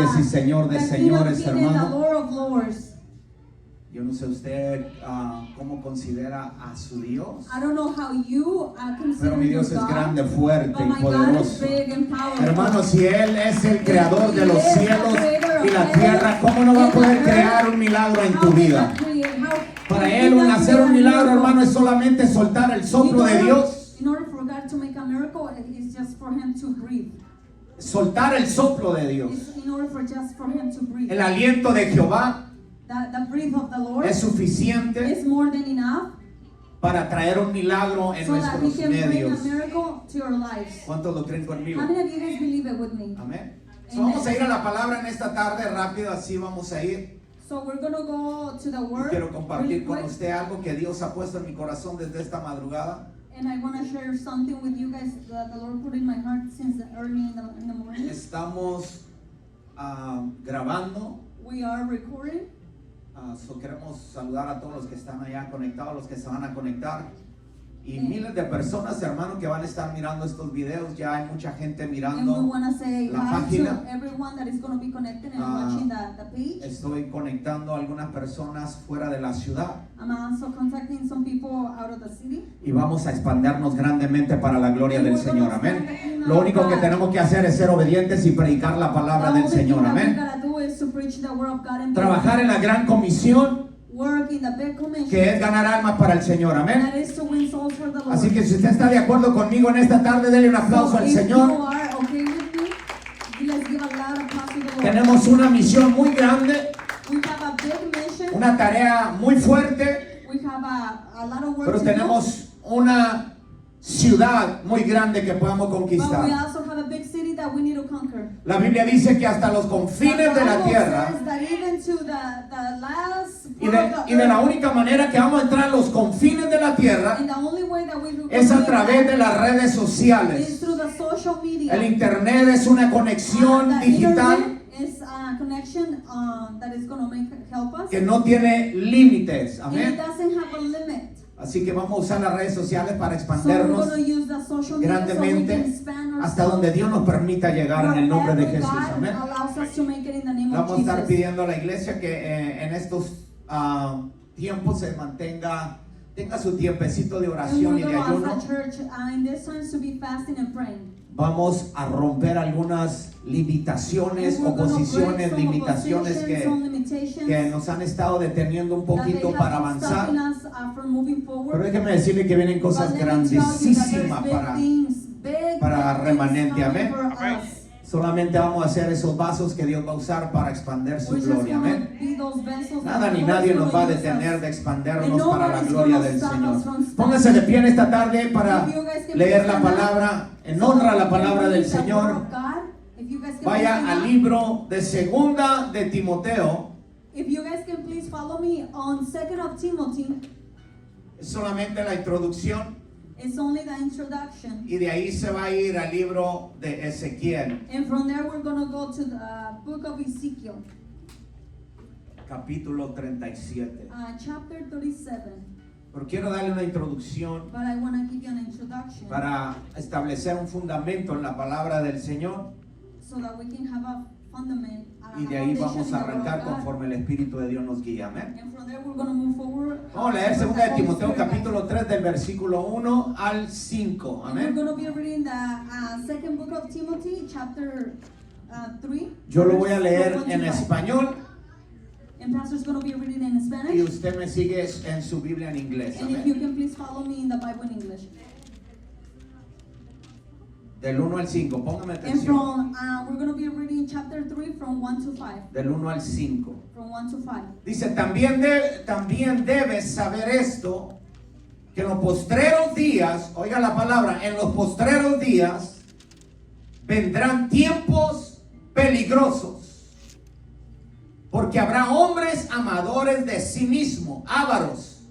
reyes y Señor de señores, hermano. Yo no sé usted cómo considera a su Dios. Pero mi Dios es grande, fuerte y poderoso. Hermano, si Él es el creador de los cielos y la tierra, ¿cómo no va a poder crear un milagro en tu vida? Para Él hacer un milagro, hermano, es solamente soltar el soplo de Dios. Soltar el soplo de Dios. El aliento de Jehová es suficiente para traer un milagro en nuestros medios. ¿Cuántos lo creen conmigo? Amén. Vamos a ir a la palabra en esta tarde rápido, así vamos a ir. Quiero compartir con usted algo que Dios ha puesto en mi corazón desde esta madrugada. Estamos grabando. Queremos saludar a todos los que están allá conectados, los que se van a conectar. Y miles de personas, hermano, que van a estar mirando estos videos. Ya hay mucha gente mirando la página. Estoy conectando a algunas personas fuera de la ciudad. Y vamos a expandernos grandemente para la gloria del Señor. Amén. Lo único que tenemos que hacer es ser obedientes y predicar la palabra del Señor. Amén. Trabajar en la gran comisión, que es ganar almas para el Señor. Amén. Así que si usted está de acuerdo conmigo en esta tarde, denle un aplauso al Señor. Tenemos una misión muy grande, una tarea muy fuerte, pero tenemos una ciudad muy grande que podamos conquistar. La Biblia dice que hasta los confines de la tierra, y de la única manera que vamos a entrar a los confines de la tierra es a través de las redes sociales. El internet es una conexión digital que no tiene límites. Amén. Así que vamos a usar las redes sociales para expandernos grandemente hasta donde Dios nos permita llegar en el nombre de Jesús. Amén. Vamos a estar pidiendo a la iglesia que en estos tiempos se tenga su tiempecito de oración y de ayuno. Vamos a romper algunas limitaciones, oposiciones, limitaciones que nos han estado deteniendo un poquito para avanzar. Pero déjeme decirle que vienen cosas grandísimas para remanente. Amén. Solamente vamos a hacer esos vasos que Dios va a usar para expandir su gloria. Amén. Nada ni nadie nos va a detener de expandernos para la gloria del Señor. Póngase de pie en esta tarde para leer la palabra, en honra a la palabra del Señor. Vaya al libro de Segunda de Timoteo. Es solamente la introducción. It's only the introduction. Y de ahí se va a ir al libro de Ezequiel. And from there we're going to go to the book of Ezekiel. Capítulo 37. Chapter 37. Pero quiero darle una introducción But I want to give you an introduction para establecer un fundamento en la palabra del Señor. So that we can have a fundament. Y de ahí vamos a arrancar conforme el Espíritu de Dios nos guía. Amén. And from there we're going to move forward. Vamos a leer 2 de Timoteo capítulo 3 del versículo 1 al 5. Amén. We're going to be reading the second book of Timothy, chapter 3. Yo lo voy a leer en español. And pastor's going to be reading in Spanish. Y usted me sigue en su Biblia en inglés. And if you can please follow me in the Bible in English. Del 1 al 5, póngame And atención. from, we're going to be reading chapter 3 from 1 to 5. Del 1 al 5. From 1 to 5. Dice, también debes saber esto, que en los postreros días, oiga la palabra, en los postreros días, vendrán tiempos peligrosos. Porque habrá hombres amadores de sí mismos, ávaros,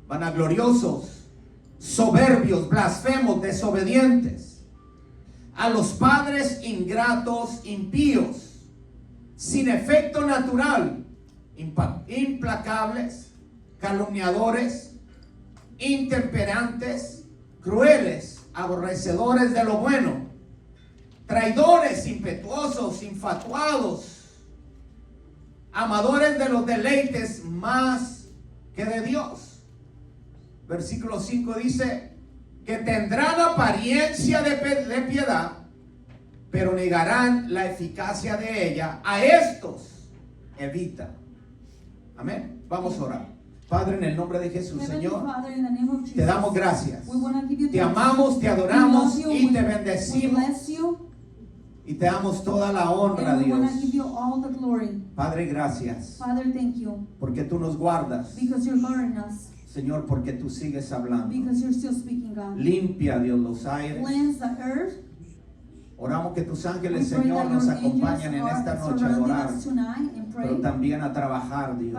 vanagloriosos, soberbios, blasfemos, desobedientes. A los padres ingratos, impíos, sin efecto natural, implacables, calumniadores, intemperantes, crueles, aborrecedores de lo bueno, traidores, impetuosos, infatuados, amadores de los deleites más que de Dios. Versículo 5 dice que tendrán apariencia de piedad, pero negarán la eficacia de ella. A estos evita. Amén. Vamos a orar. Padre, en el nombre de Jesús, Señor, te damos gracias. Te amamos, te adoramos y te bendecimos. Y te damos toda la honra, Dios. Padre, gracias. Porque tú nos guardas. Señor, porque tú sigues hablando. Limpia, Dios, los aires. Oramos que tus ángeles, Señor, nos acompañen en esta noche a orar, pero también a trabajar, Dios.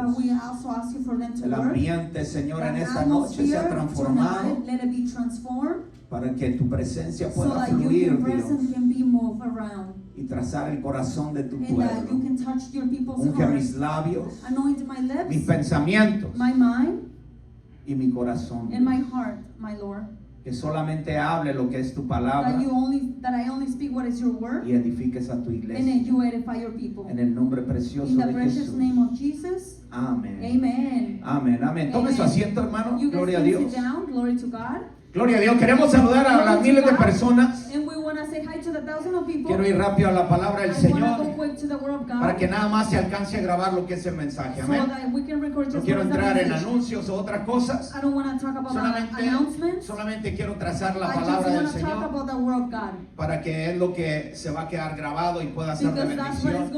El ambiente, Señor, en esta noche se ha transformado para que tu presencia pueda fluir, Dios, y trazar el corazón de tu pueblo. Unge mis labios, mis pensamientos y mi corazón. Que solamente hable lo que es tu palabra y edifiques a tu iglesia. En el nombre precioso de Jesús. Amén. Amén. Amén. Tome su asiento, hermano. Gloria a Dios. Gloria a Dios. Queremos saludar a las miles de personas. Quiero ir rápido a la palabra del Señor para que nada más se alcance a grabar lo que es el mensaje. Amén. No quiero entrar en anuncios o otras cosas. Solamente quiero trazar la palabra del Señor para que es lo que se va a quedar grabado y pueda ser de bendición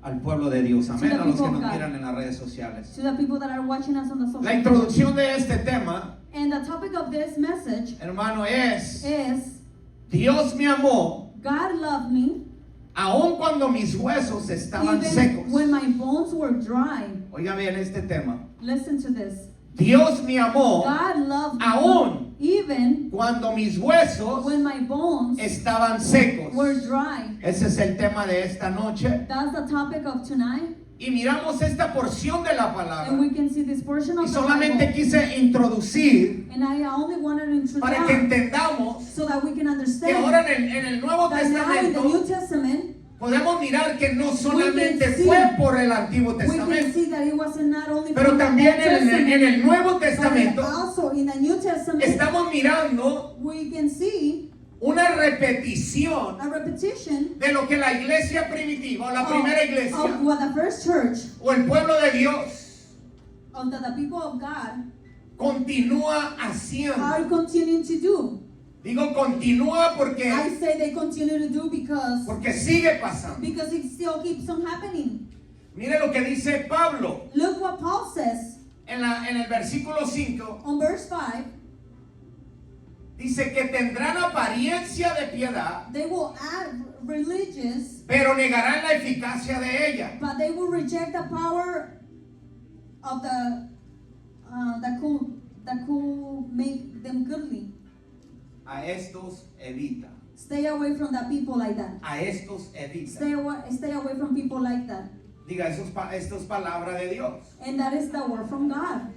al pueblo de Dios. Amén. A los que nos miran en las redes sociales. La introducción de este tema, hermano, es Dios me amó aun cuando mis huesos estaban secos. Oiga bien este tema. Dios me amó aún cuando mis huesos estaban secos. Ese es el tema de esta noche. Y miramos esta porción de la palabra. Y solamente quise introducir para que entendamos que ahora en el Nuevo Testamento podemos mirar que no solamente fue por el Antiguo Testamento, pero también en el Nuevo Testamento estamos mirando una repetición de lo que la iglesia primitiva o la primera iglesia o el pueblo de Dios continúa haciendo. Digo continúa porque sigue pasando. Mire lo que dice Pablo. Look what Paul says en el versículo 5. on verse 5. Dice que tendrán apariencia de piedad, They will act religious, pero negarán la eficacia de ella. but they will reject the power of that could make them goodly. A estos evita. Stay away from that people like that. A estos evita. Stay away from people like that. Diga, esto es palabra de Dios. And that is the word from God.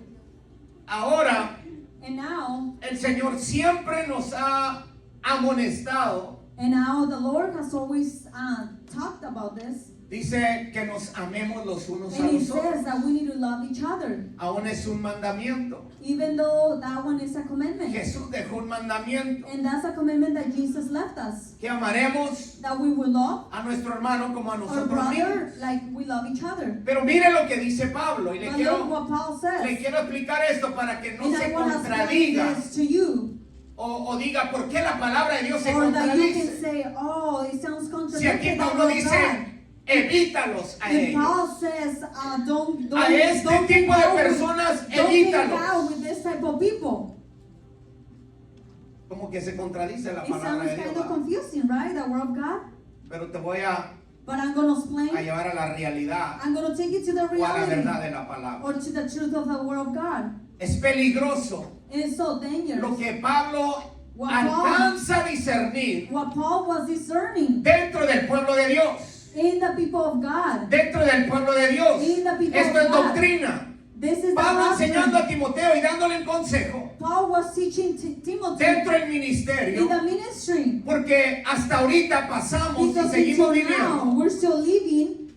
Ahora, And now, el Señor siempre nos ha amonestado. And now the Lord has always talked about this. Dice que nos amemos los unos a And He los otros. says that we need to love each other. Aún es un mandamiento. Even though that one is a commandment. Jesús dejó un mandamiento. And that's a commandment that Jesus left us. Que amaremos That we will love a nuestro hermano como a our nosotros brother mismos. like we love each other. Pero mire lo que dice Pablo. Y But look what Paul says. le quiero explicar esto para que no And se I want to contradiga. explain this to you. O diga, ¿por qué la palabra de Dios se Or that you can contradice? say, oh, it sounds Si aquí contradictory. Pablo dice, evítalos a And ellos. Paul says, don't A este tipo de personas, don't hang evítalos. out with this type of people. Como que se contradice la It palabra sounds de kind Dios. of confusing, right? The word of God. Pero te voy a But I'm going to explain. llevar a la realidad I'm going to take you to the o a la reality verdad de la palabra. or to the truth of the word of God. Es peligroso It is so dangerous. lo que Pablo What alcanza a discernir What Paul was discerning dentro del pueblo de Dios. in the people of God. Dentro del pueblo de Dios. In the people Esto of es God. doctrina. This is Pablo the enseñando doctrine. a Timoteo y dándole el consejo Paul was teaching Timothy dentro del in ministerio. the ministry. Porque hasta ahorita pasamos y Because seguimos until now, viviendo we're still living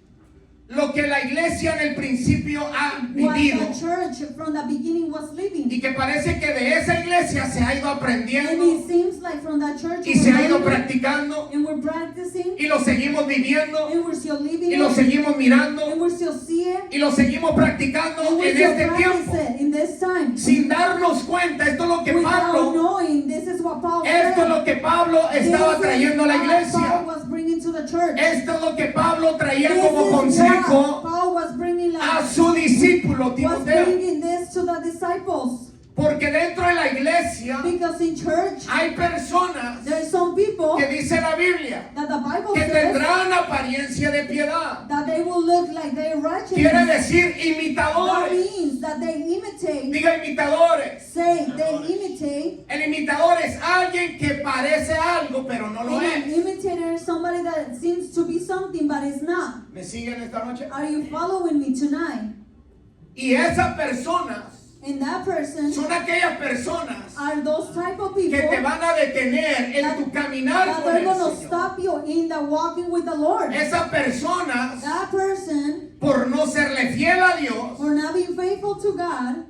lo que la iglesia en el principio ha what vivido, the church from the beginning was living. y que parece que de esa iglesia se ha ido And aprendiendo it seems like from that church y se ha ido we're learning, practicando and we're practicing, y lo seguimos viviendo and we're still living y lo it, seguimos mirando and we're still seeing, y lo seguimos practicando and we're en still este tiempo practicing in this time. sin darnos cuenta. Esto es lo que Without Pablo, knowing, this is what Paul esto said. es lo que Pablo estaba This is trayendo a la what iglesia. Paul was bringing to the church. Esto es lo que Pablo traía This como is what consejo Paul was bringing, a su discípulo was Timoteo. bringing this to the disciples. Porque dentro de la iglesia Because in church, hay personas there are some people que dice la Biblia that the Bible que says tendrán apariencia de piedad. that they will look like they're righteous. Quiere decir That imitadores. means that they imitate, Diga imitadores. say they imitate. El imitador es alguien que parece algo pero no lo And an es. imitator is somebody that seems to be something but is not. ¿Me siguen esta noche? Are you following me tonight? Y esas personas And that person son aquellas personas are those type of people que te van a detener en that, tu caminar that con they're el going to Señor. stop you in the walking with the Lord. Esas personas, That person, por no serle fiel a Dios, for not being faithful to God,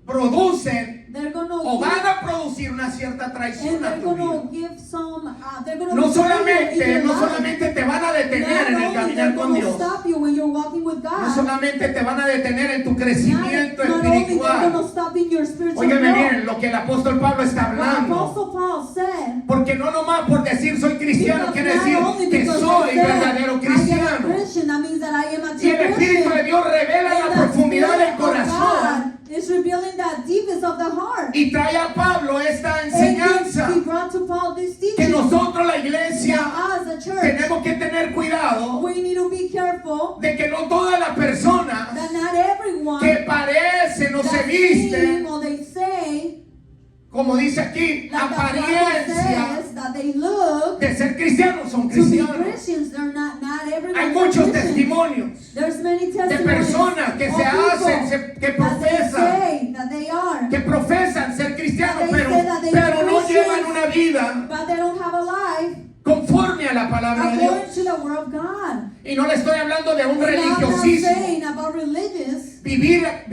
producen they're going o to van a producir una cierta and traición a they're tu going vida. to give some, they're going to No solamente te van a detener en el caminar con they're going to Dios. stop you when you're walking with God. No solamente te van a detener en tu crecimiento Not only they're going espiritual. to stop in your spiritual Óyeme growth. bien lo que el apóstol Pablo está What hablando. Apostle Paul said, Porque no nomás por decir soy cristiano because quiere not decir only que because soy I said, verdadero I am a cristiano. Christian, that means that I am a Y true el Espíritu de Christian. Dios revela And la the profundidad del Spirit of corazón God is revealing the deepest of the heart. y trae a Pablo esta And enseñanza he brought to Paul this que teaching. nosotros la iglesia As a church, tenemos que tener cuidado we need to be careful de que no todas las personas that not everyone que parecen o se that visten, seem or they say, como dice aquí, like the Bible apariencia says, that they look de ser cristianos, son to be cristianos. Christians. They're not everyone. Hay muchos Christians. testimonios There's many de testimonies personas que of se people hacen, que that they profesan, say that they are, que profesan ser cristianos, That they say that they are pero no Christians. llevan una vida but they don't have a life conforme a la palabra de according Dios. to the word of God. Y no le estoy hablando de un And I'm not religiosismo. saying about religious, Vivir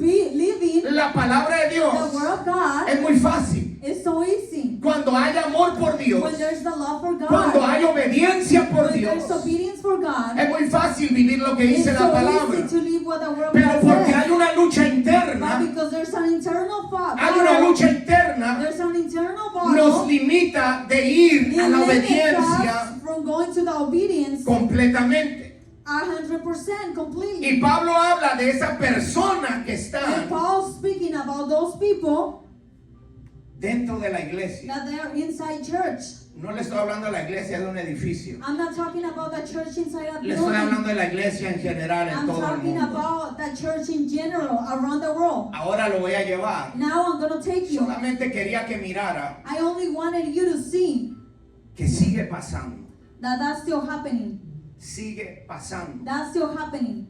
living la palabra de the Dios word of God es muy fácil. is so easy. Cuando hay amor por Dios, When there's the love for God, cuando hay obediencia por when Dios, there's obedience for God, es muy fácil vivir lo que it's dice la so palabra. easy to live what the word of Pero God porque says. hay una lucha But interna, because there's an internal thought, hay una lucha interna, there's an internal nos battle, limita de ir a it la limits obediencia us from going to the obedience completamente. 100% completely. Y Pablo habla de esa persona que And está Paul's speaking about those people dentro de la iglesia. that they are inside church. No le estoy hablando de la iglesia de un edificio. I'm not talking about the church inside a Le estoy building. hablando de la iglesia en general en I'm todo el talking mundo. about the church in general around the world. Ahora lo voy a llevar. Now I'm going to take you. Solamente quería que mirara I only wanted you to see que sigue pasando. that that's still happening. Sigue pasando. That's still happening.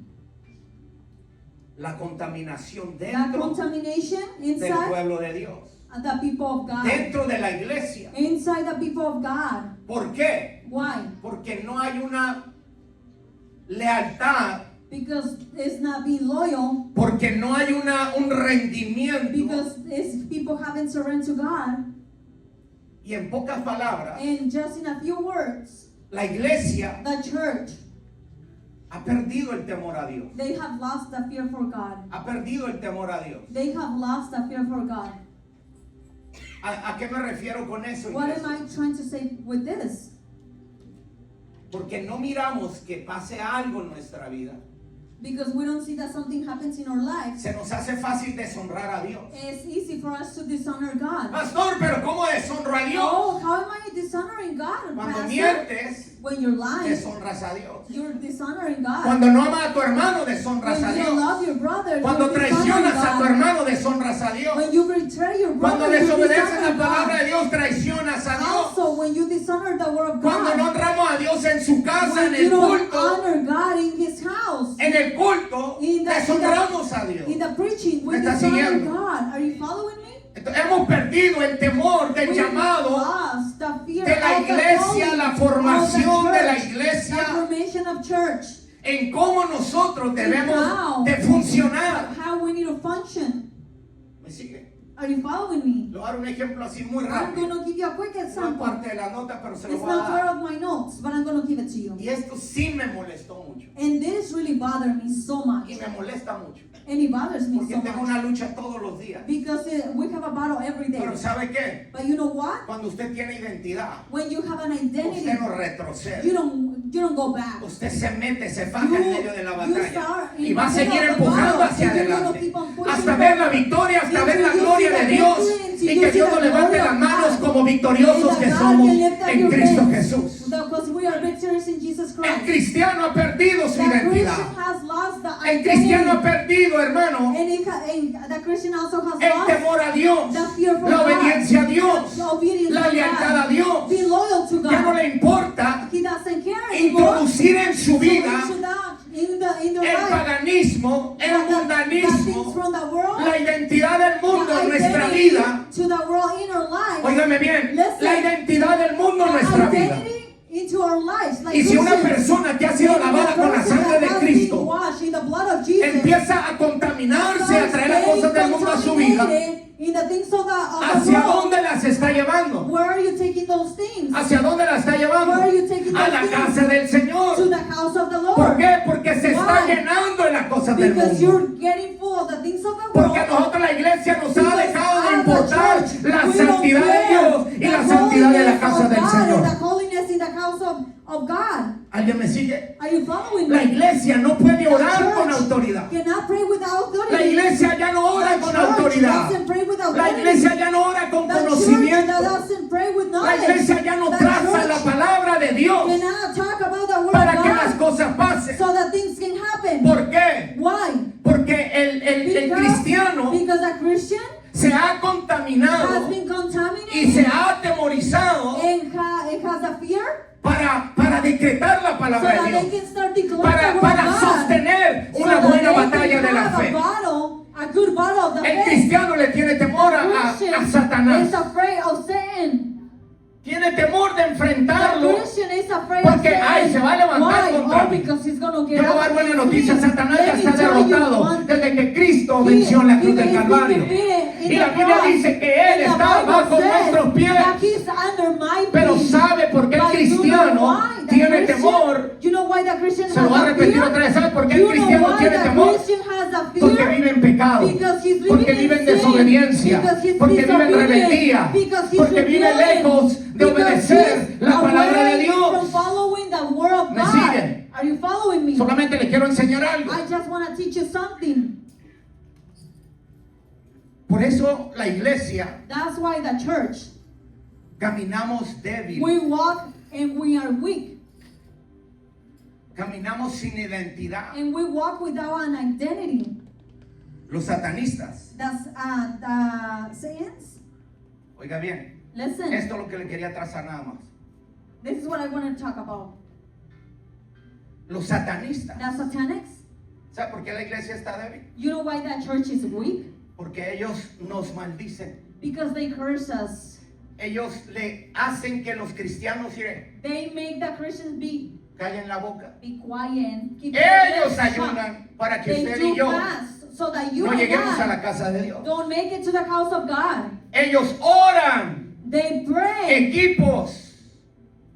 La contaminación That dentro contamination del inside pueblo de Dios. the people of God. Dentro de la iglesia. Inside the people of God. ¿Por qué? Why? Porque no hay una lealtad, Because it's not being loyal. porque no hay un rendimiento. Because it's people haven't surrendered to God. Y en pocas palabras, And just in a few words, la iglesia the church, ha perdido el temor a Dios. they have lost the fear for God. Ha perdido el temor a Dios. They have lost the fear for God. ¿A qué me refiero con eso, What am iglesia? I trying to say with this? Porque no miramos que pase algo en nuestra vida. Because we don't see that something happens in our lives. Se nos hace fácil deshonrar a Dios. It's easy for us to dishonor God. Pastor, pero ¿cómo deshonro a Dios? Oh, how am I dishonoring God, Cuando Pastor? mientes, When you're lying, deshonras a Dios. you're dishonoring God. Cuando no amas a tu hermano, deshonras a When you Dios. love your brother, Cuando you're dishonoring traicionas a tu God. hermano, deshonras a Dios. When you betray your Cuando brother, you desobedeces dishonor la palabra de God. Dios, traicionas a Dios. Also, when you dishonor the word of Cuando no God, honramos a Dios en su casa, en when you el don't culto, honor God in His house, en el culto, deshonramos a Dios. in the preaching, we ¿Me está dishonor siguiendo? God. Are you following me? Entonces, hemos perdido el temor del We llamado lost the fear de la of the iglesia, calling la of formación the de la church, iglesia, the formation function of church. En cómo nosotros debemos how- de funcionar. How we need to function. ¿Me sigue? Are you following me? Le voy a dar un ejemplo así muy I'm rápido. going to give you a quick No es example. parte de la nota, pero se lo It's voy a not part dar. of my notes, but I'm going to give it to you. Y esto sí me molestó mucho. And this really bothered me so much. Y me molesta mucho. And it bothers me Porque so tengo much. una lucha todos los días. Because we have a battle every day. Pero ¿sabe qué? But you know what? Cuando usted tiene identidad, When you have an identity, usted no retrocede. you don't go back. Usted se mete, se faja en medio de la You batalla. start in Y va a the seguir middle of the empujando battle, hacia and you're gonna adelante. keep on pushing Hasta ver la forward. victoria, hasta Until ver la you gloria see de the Dios. victory, until Y you que see Dios the nos levante glory las of manos God. como victoriosos And que that God somos can lift up en your Cristo hands. Jesús. Because we are victorious in Jesus El Christ. cristiano ha perdido su The identidad. Christian has lost the El identity. cristiano ha perdido, hermano, And the Christian also has el lost temor a Dios, the fear for la God, obediencia a Dios, the obedience la to lealtad a God. Dios. Be loyal to God. Ya no le importa He doesn't care anymore. introducir en su vida In the el life, paganismo, el the things mundanismo, from the world, la identidad del mundo the en nuestra identity vida. to the world in our lives. Óigame bien, Listen, la identidad del mundo en the nuestra vida. identity into our lives. Like Y si una Christians, persona que ha sido and lavada the con la person sangre de that has been Cristo washed in the blood of Jesus, empieza a contaminarse, a traer las cosas del mundo a su vida, in the things of the ¿hacia world. dónde las está llevando? Where are you taking those things? ¿Hacia dónde las está llevando? Where are you taking A those la things? casa del To Señor. the house of the Lord. ¿Por qué? Porque se está Why? llenando en las cosas del Because mundo. you're getting full of the things of the world. Porque a nosotros la iglesia nos ha Because dejado de as a importar church, la we santidad don't de care Dios y the la santidad de la holiness casa of del God Señor. and the holiness in the house of God. ¿Alguien me sigue? Are you following La me? iglesia no puede The orar con church autoridad. cannot pray without authority. La iglesia ya no ora The con church autoridad. doesn't pray with La authority. iglesia ya no ora con The church conocimiento. doesn't pray with La knowledge. iglesia ya no The traza church la palabra de Dios cannot talk about the word para of que las God cosas pasen. so that things can happen. ¿Por qué? Why? Porque el cristiano Because a Christian se ha has contaminado been contaminated y se ha atemorizado and it has a fear para decretar la so palabra de that they Dios, can start declaring the word para of God. sostener So una that buena they batalla can de la have fe. a good battle of the El faith. cristiano le tiene temor a Christian Satanás. is afraid of Satan. Tiene temor de The enfrentarlo. Christian is afraid Porque, of Satan. ay, se va a levantar Why? contra Oh, mí. because he's going to get Yo le voy a dar up buena against noticia, me. Satanás ya Let me está tell you derrotado one thing. desde que Cristo venció en la cruz del Calvario. Y la Biblia dice que Él está bajo nuestros pies. Pero ¿sabe por qué el cristiano tiene temor? Se lo voy a repetir otra vez. ¿Sabe por qué el cristiano tiene temor? Porque vive en pecado, porque vive en desobediencia, porque vive en rebeldía, porque vive lejos de obedecer la palabra de Dios. ¿Me siguen? Are you following me? Solamente le quiero enseñar algo. I just want to teach you something. Por eso la iglesia That's why the church, caminamos débil, we walk and we are weak. caminamos sin identidad. And we walk without an identity. Los satanistas, That's the Satans. oiga bien, Listen, esto es lo que le quería trazar nada más. this is what I want to talk about. Los satanistas, The Satanics. ¿sabe por qué la iglesia está débil? You know why that church is weak? Porque ellos nos maldicen. Because they curse us. Ellos le hacen que los cristianos They make the Christians be callen la boca. quiet. Keep their Ellos lips shut. ayunan para que They usted do y yo fast so that you no and lleguemos a la I casa de Dios. don't make it to the house of God. Ellos oran, They pray. equipos,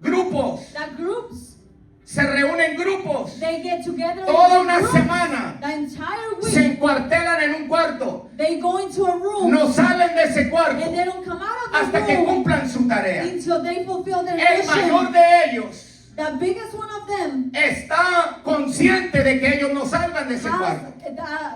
grupos, The groups, se reúnen grupos. they get together in Toda una groups. semana The entire week, se encuartelan en un cuarto. they go into a room No salen de ese cuarto and they don't come out of the hasta que room cumplan su tarea. until they fulfill their El mayor mission. de ellos The biggest one of them está consciente de que ellos no salgan de ese cuarto.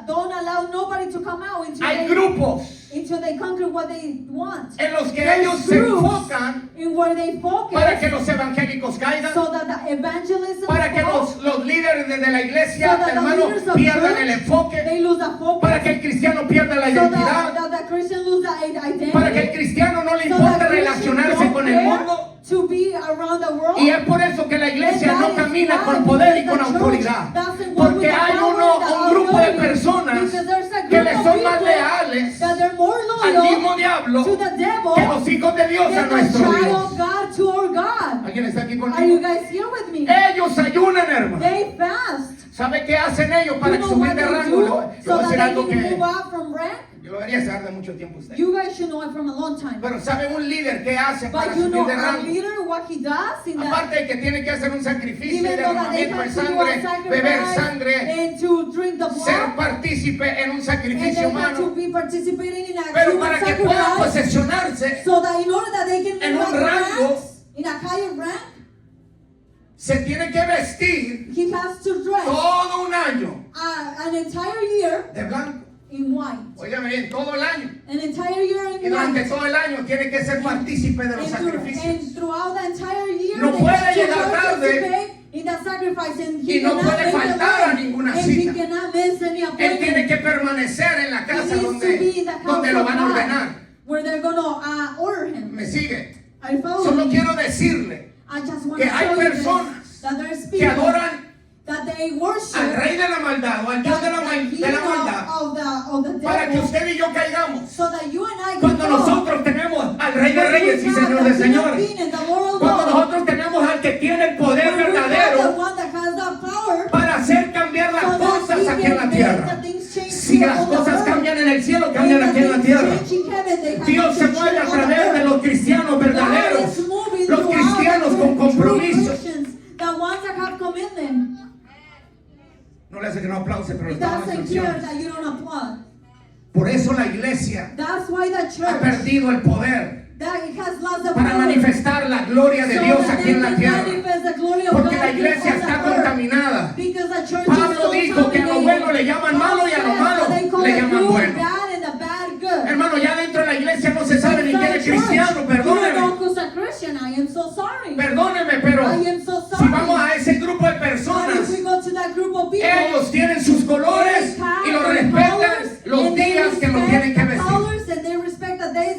don't allow nobody to come out Hay grupos until they conquer what they want. en los que There's ellos se groups enfocan in where they focus para que los evangélicos caigan, so that the evangelism para que falls, los líderes de la so iglesia, that the hermano, leaders of pierdan church, el enfoque, they lose the focus, para que el cristiano pierda la so identidad, that the Christian lose the identity, para que el cristiano no le so importe that Christians relacionarse don't con el care mundo. to be around the world. Y es por eso que la iglesia And no that is camina why con poder y the con church autoridad. doesn't walk with Porque the hay power and the un grupo de authority, personas because there's a que group le of son más people leales that they're more al loyal mismo diablo to the devil que los hijos de Dios a than the nuestro child Dios. of God to our God. ¿Alguien está aquí Are you conmigo? guys here with me? Ellos ayunan, hermano. They fast. ¿Sabe qué hacen ellos para You know subir what de they rango? Le do voy a so decir that algo they can que move up from rank? yo lo debería saber de mucho tiempo usted. You guys should know it from a long time. Pero ¿sabe un líder qué hace para But you subir know de a rango? leader, what he does in that, Aparte de que tiene que hacer un sacrificio de even though that they derramamiento de have to do a sangre, beber sacrifice sangre, and to drink the ser blood, partícipe en un and sacrificio they have to humano, be participating in a pero human para que puedan sacrifice, posesionarse, so that in order that they can en move un up rango, ranks, in a higher rank, se tiene que vestir he has to dress todo un año an entire year de blanco. in white. Óigame bien, todo el año. An entire year Y in durante white. todo el año tiene que ser partícipe de los And sacrificios. throughout the entire year, No they puede have to llegar tarde participate in the sacrifice, and he y no cannot puede make the faltar a line, ninguna and cita. he cannot miss any Él tiene appointment. que permanecer en la casa He needs to be in the house donde lo of van a God, ordenar. where they're gonna order him. ¿Me sigue? Are you following Solo me? quiero decirle I just want que to hay show you personas this, that there's que people adoran that they worship al rey de la maldad o al Dios de la maldad of the para que devil, usted y yo caigamos. so that you and I can Cuando fall. nosotros tenemos al rey de When reyes we y have señor the de King of señores. Kings and the Lord of Cuando Lords, nosotros tenemos al que tiene el poder when we have the verdadero one that has the power, para hacer cambiar las so that cosas he aquí en la can tierra. make the things change Si here las on the cosas earth. cambian en el cielo, And cambian the aquí en la things tierra. change in heaven, they have Dios to se change mueve a on the través de earth. los cristianos God verdaderos, is moving los throughout cristianos the con true compromiso. Christians, the ones that have come in them. No le hace que no aplaude, pero le It damos doesn't care instrucciones. that you don't applaud. Por eso la iglesia That's why the ha church, perdido el poder that it has lost the para power, manifestar la gloria de so Dios that aquí they en la can tierra. manifest the glory of Porque God la here iglesia on the está earth. contaminada. Because the church Pablo is so dijo que a lo contaminated. bueno le llaman malo y a lo God said malo that they call le the llaman good bueno. bad and the bad good. Hermano, ya dentro de la iglesia no se sabe ni quién es cristiano, You don't know perdóneme. who's a Christian. I am so sorry. Perdóneme, pero I am so sorry. si vamos a ese grupo de But if personas, we go to that group of people, ellos tienen sus colores y los respetan los días que lo tienen que vestir.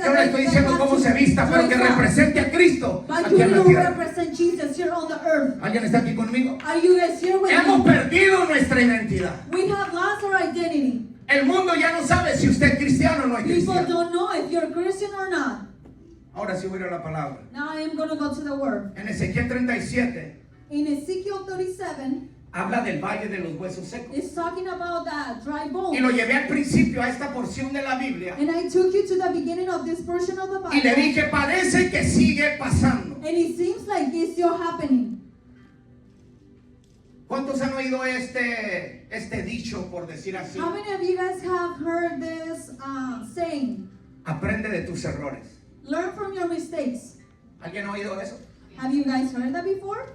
Yo le estoy diciendo cómo se vista, pero que represente a Cristo But aquí you en la will tierra. represent Jesus here on the earth. ¿Alguien está aquí conmigo? Are you guys here with Hemos me? perdido nuestra identidad. We have lost our identity. El mundo ya no sabe si usted es cristiano o no es People cristiano. don't know if you're a Christian or not. Ahora sí voy a ir a la palabra. Now I am going to go to the word. En Ezequiel 37 In Ezekiel 37, habla del valle de los huesos secos. it's talking about the dry Y bones. lo llevé al principio a esta porción de la Biblia. And I took you to the beginning of this portion of the Y le Bible. dije, parece que sigue pasando. And it seems like it's still happening. ¿Cuántos han oído este dicho, por decir así? How many of you guys have heard this saying? Aprende de tus errores. Learn from your mistakes. ¿Alguien ha oído eso? Have you guys heard that before?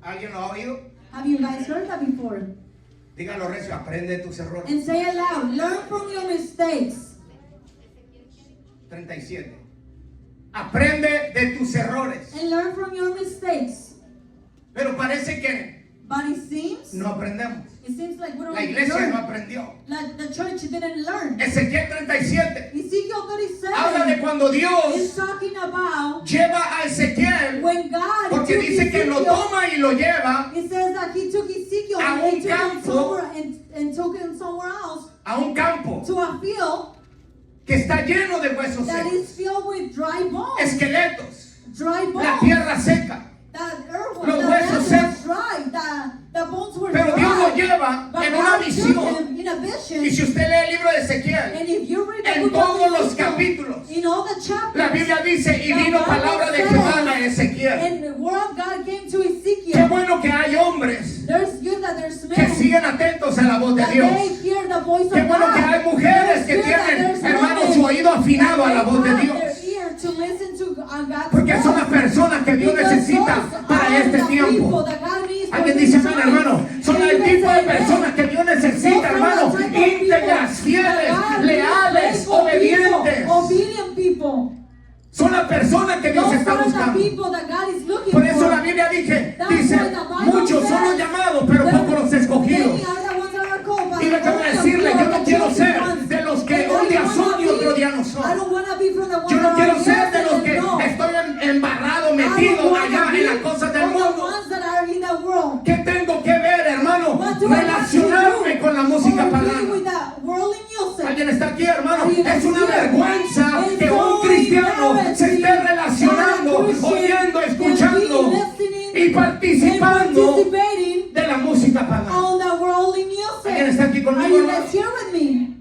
¿Alguien lo ha oído? Have you guys heard that before? Dígalo recio, aprende de tus errores. And say it loud. Learn from your mistakes. 37. Aprende de tus errores. And learn from your mistakes. Pero parece que But it seems no aprendemos. like we don't La iglesia no learn. aprendió. Like the church didn't learn. Ezequiel 37 Ezekiel 37 habla de cuando is Dios talking about lleva a Ezequiel, when God porque took dice que lo Ezekiel. toma y lo lleva It says that he took Ezekiel a and un he took him campo. somewhere and took him somewhere else a un campo to a field que está lleno de huesos that secos, is filled with dry bones. esqueletos, Dry bones. la tierra seca. That earth was, Los the huesos land was secos. dry. The bones were Pero dry. Dios lo lleva But en una God took visión. him in a vision. Y si usted lee el libro de Ezequiel, And if you read the en book todos of los Ezekiel, capítulos, in all the chapters, la Biblia dice, y the vino Bible palabra de says, Jehová a Ezequiel. and the word of God came to Qué Ezekiel. bueno que hay hombres There's good that there's que men siguen atentos a la voz de that Dios. they hear the voice Qué of bueno God. que hay mujeres que There's good that tienen, there's hermanos, women su oído afinado a la voz de that Dios. have their ear to listen to God's Porque son las voice. personas que Dios Because necesita those para are este the tiempo. people that God needs for Alguien this dice, amén, time. hermano. Son And el you tipo can de say, personas que Dios necesita, hermano. Íntegras, fieles, leales, obedientes. Obedient people. Son las personas que Dios Those está are the buscando. people that God is looking Por eso for. la Biblia dice, That's why the Bible muchos son los says llamados, pero that pocos los escogidos. many are the ones that are called, but Y déjame only a decirle, few yo are no the quiero chosen ser ones. de los que And I un día don't son wanna y otro be- día no I son. don't want to be from the ones Yo no that quiero are ser yes de los and que no. estoy embarrado, I metido don't wanna allá be en las cosas del from the mundo. ones that are in the world. ¿Qué tengo que ver, hermano? What do I have to Relacionarme do? con la música Or be pagana. with the worldly music. ¿Alguien está aquí, hermano? Are you Es una here? vergüenza It's que un so cristiano se esté embarrassing relacionando, that a Christian oyendo Are you hermano? guys here with me?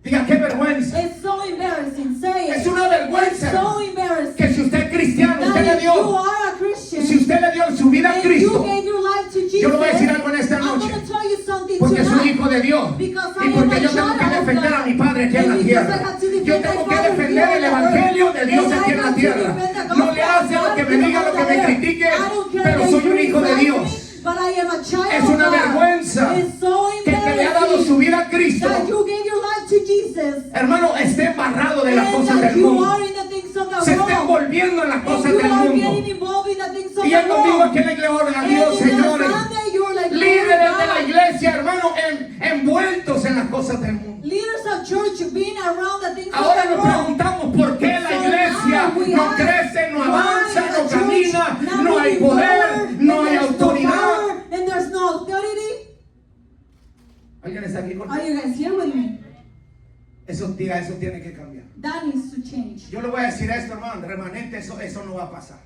Diga, qué vergüenza. It's so embarrassing. Say it. Es una vergüenza, It's so hermano, embarrassing. que si usted es cristiano, usted That le if you dio, are a Christian, si usted le dio su vida a and you Cristo, gave your life to Jesus, yo le voy a decir algo en esta I'm noche, going to tell you something porque soy tonight. hijo de Dios Because y I porque am yo a tengo que child of defender a God. mi Padre aquí en la And because I tierra. have to defend Yo my tengo que Father defender here el on the evangelio earth. de Dios And aquí I en la have to tierra. defend the No le gospel hace of lo que God me here diga, on lo que the me earth. critique, I don't care pero that soy you un hijo de criticize Dios. me, but I am a child Es of una God. vergüenza It's so que le ha dado su embarrassing vida a Cristo, that you gave your life to Jesus. hermano, esté embarrado de las And cosas that del you mundo, are in the things of the se esté world. envolviendo en las And cosas you del are mundo. getting involved in the things of Y the el domingo world. aquí en la iglesia, a And Dios, in the señores, Sunday, you're like, líderes de la God. iglesia, hermano, envueltos en las cosas del mundo. Leaders of church being around the things Ahora of the nos world. preguntamos por qué la So iglesia now we no ask, crece, no why avanza, the no church camina, not no hay moving poder, forward, no and hay there's autoridad. power, and there's no authority. ¿Alguien está aquí conmigo? Are you guys here with me? Eso, diga, eso tiene que cambiar. That needs to change. Yo le voy a decir esto, hermano, remanente, eso no va a pasar.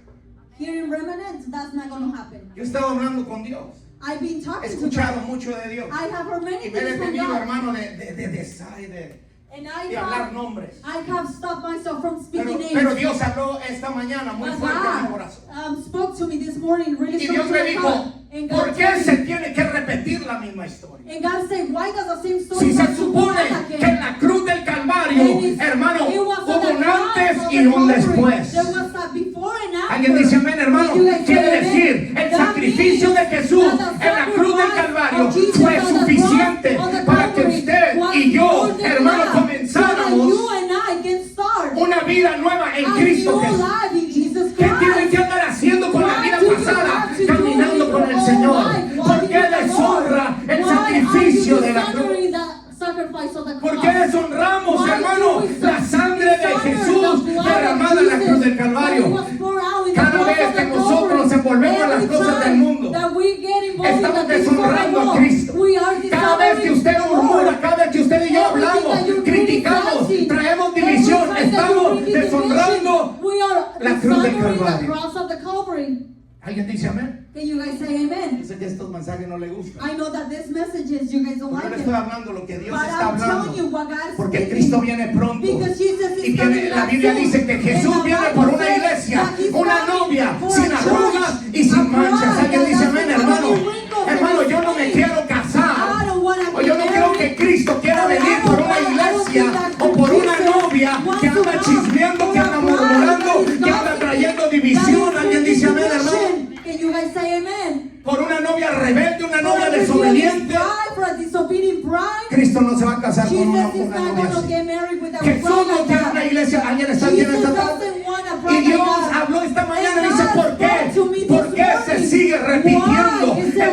Here in Remnant, that's not going to happen. Yo he estado hablando con Dios, I've been he talking to escuchado God. mucho de Dios I have heard many y me he things from detenido, God. hermano, de And I hablar have, nombres. I have stopped myself from speaking Pero names. Dios habló esta mañana muy But fuerte en mi God corazón. spoke to me this morning really Y strong Dios to me my dijo, heart. And ¿por God qué told se me, tiene que repetir la misma historia? and God said, why does the same story Si se have to go supone back que again? en la cruz del Calvario, And it's- hermano, it was hubo on the un cross antes of y the un Calvary. después. There was a before and after. Alguien dice amén, hermano. You guys Quiere say decir, amen. el That sacrificio means de Jesús that the en la cruz del sacrifice Calvario of Jesus fue on the cross suficiente of the para que Calvary usted was y yo, more than hermano, enough so that comenzáramos you and I can start una vida nueva en a Cristo new Jesús. life in Jesus ¿Qué tienen Christ. que andar haciendo con la Why vida do you pasada? have to do Caminando with con your el own Señor. life? ¿Por Why qué do you deshonra el Why sacrificio are de you la cruz? dishonoring the sacrifice of the ¿Por cross? qué deshonramos, Why hermano, do we la sangre de dishonor Jesús the blood derramada of en la cruz del Jesus Calvario? that was poured out in the Cada cross vez of que the nosotros Calvary? nos envolvemos en las Every cosas del time mundo, that we get involved in estamos the things of the deshonrando a world, Cristo. we are Cada vez que usted dishonoring the murmura, Lord. cada vez que usted y yo Everything hablamos, that you're criticamos, criticizing, traemos every división, time that you estamos bring division, deshonrando. we are la cruz del dishonoring the Calvario. cross of the Calvary. ¿Alguien dice amén? Can you guys say amen? Yo sé que estos mensajes no le gustan. I know that this messages you guys don't Pero yo like le it. estoy hablando lo que Dios But está I'm telling you hablando. what God is Porque speaking. Cristo viene pronto. Because Jesus Y is viene, coming la back Biblia soon. dice que And Jesús the viene Bible por una says iglesia, that he's una coming novia for a sin church, arrugas y a sin manchas. bride Alguien that dice doesn't amén, have hermano. any wrinkles Hermano, in yo no his me face. quiero I casar. don't want to O yo no get quiero que married. Cristo quiera I venir don't por una want- I don't iglesia think that o por una Jesus novia wants que to anda come chismeando, for que a anda bride murmurando, that is que anda gossiping, trayendo that is división. Alguien dice amén, bringing hermano. division. Can you guys say amen? Por una novia rebelde, una novia For a rebellious desobediente. bride, for a disobedient bride. Cristo no se va a casar con Jesus una is not novia going to así. get married with a Jesús bride no like tiene that. una iglesia. ¿Alguien está aquí en Jesus esta tarde? doesn't want a Y bride Dios like that. habló esta mañana y And dice, God ¿por qué? spoke to me this ¿Por qué se morning. sigue repitiendo Why is there-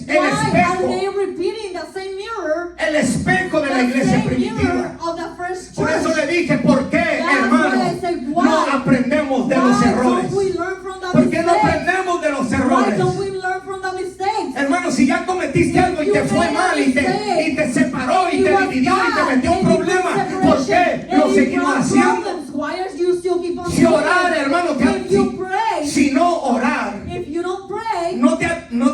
el why are espejo? they repeating the same mirror? El espejo de la The iglesia same primitiva. mirror of the first Por eso church. le dije, ¿por qué, That's hermano? why I say, why? No aprendemos de los Why errores. don't we learn from the ¿Por qué no mistakes? aprendemos de los Why errores? don't we learn from the mistakes? Hermano, si ya cometiste algo y te fue mal y te separó y te dividió y te metió un problema, ¿por qué lo seguimos haciendo? Why are you still keep on Si orar, doing it? hermano, If you pray, si no orar, if you don't pray, no te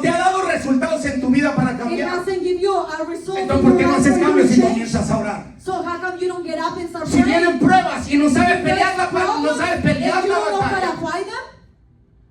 ha dado resultados en tu vida para it cambiar. doesn't give you a result. Entonces, ¿por qué no haces cambios si comienzas a orar? So how come you don't get up and start Si praying? vienen pruebas y no sabes pelear la Problems, no sabes pelear if you la don't know how to batalla, fight them,